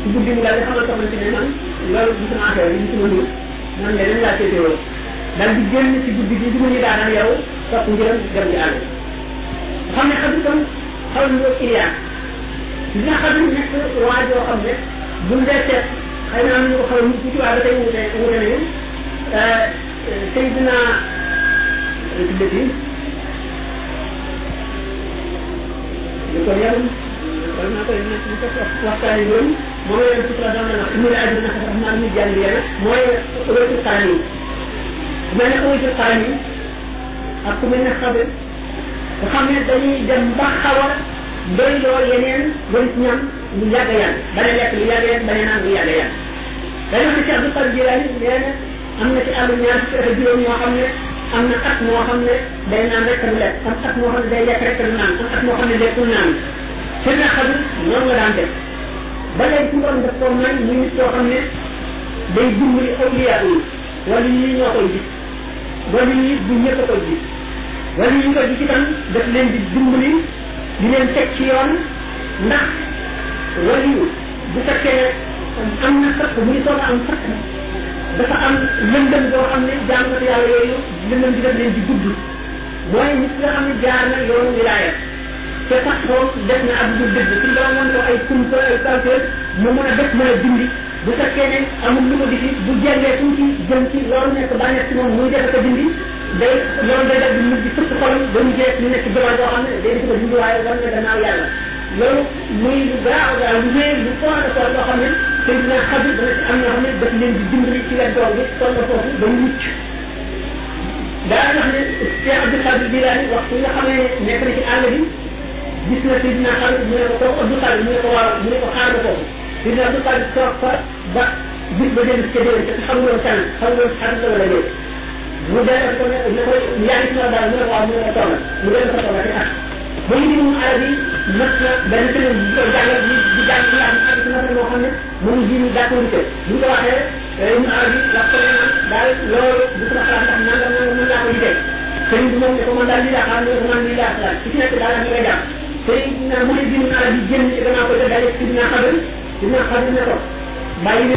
ci guddi mu daal di xamal soxna si ne man loolu du sama affaire yi sama nuur man de dañ laa féetewoo daal di génn ci guddi gi dugg ñu daanal yow topp njëram dem di àll xam ne xam kon xaw na ñoo iliaan dina xam ne nekk waa joo xam ne buñ dee seet xëy na am ñu ko xaw a ñu tuuti waaye ba tey wute nañu Seydina tuddati li ko yarum wala naa koy nekk ñu ko waxtaan yi loolu moom la leen sutura doon na wax ñu la aju na sax naa ñu jàng yéen mooy ëwëtul xaran yi ku mel ne ëwëtul xaran yi ak ku mel ne xabe nga xam ne dañuy dem ba xaw a doy loo yeneen doon ci ñam lu yàgg a yàgg bañ a lekk lu yàgg a yàgg bañ a naan lu yàgg a yàgg dañu wax ne Cheikh Abdou Qadir Jilani nee na am na ci àll ñaar ci ak juróom ñoo xam ne am na at moo xam ne day naan rek du lekk am at moo xam ne day lekk rek du naan am at moo xam ne lekkul naan seen na xabil noonu la daan def ba léegi su borom def ko may muy nit koo xam ne day dimbali awliya yi wala yi ñoo koy gis wala yi du ñëpp a koy gis wala yi ñu koy gis itam daf leen di dimbali di leen teg ci yoon ndax wala yi bu fekkee am na fakk muy soog a am fakk dafa am lëndëm boo xam ne jàngatu yàlla yooyu lëndëm bi daf leen di gudd mooy nit nga xam ne jaar na yoonu wilaaya te sax foofu def na ab du dëgg suñu borom woon ko ay kumpa ay calcul mu mën a def mën a dindi bu fekkee ne amul lu ko di fi bu jàngee tuuti jëm ci loolu nekk bànneex ci moom muy def ko dindi day loolu day def di mujj fëkk xolam ba mu jeex ñu nekk jamono boo xam ne day def ko dindi waaye war na gannaaw yàlla loolu muy lu gaaw gaaw lu wéy lu foor a foor loo xam ne te dina xam dana ci am ñoo xam ne daf leen di dimbali ci wet dool bi toll na foofu ba mu mucc daa wax ne Cheikh Abdou Khadir Jilani waxtu nga xam ne nekk na ci àll bi gis na Seydina Xaadir mu ne ko kooku Abdou Khadir mu ne ko waaw mu ne ko xaar nga foofu Seydina Abdou Khadir toog fa ba gis ba dellu ca déwén te xam nga woon sànn xam nga woon xarit la wala déet mu delloo ko ne ko yaa ngi ci daal mu ne ko waaw mu ne ko toogal mu delloo ko toogal te ba ñu moom arab yi mat na benn semaine bi ko jàngal di jàng yi am ak na moo xam ne mënu ji ni d'accord bu ñu ko waxee ñu arab yi la ko naan daal loolu bu sama xalaat ndax nangam nangam mën naa ko gisee sëriñ bi moom ne ko man daal lii laa xalaat ne ko man lii laa xalaat ci ci nekk daal nga jàpp sëriñ na mu ne ji arab yi génn ci gannaaw ko te daal ci dina xabal ne ko bàyyi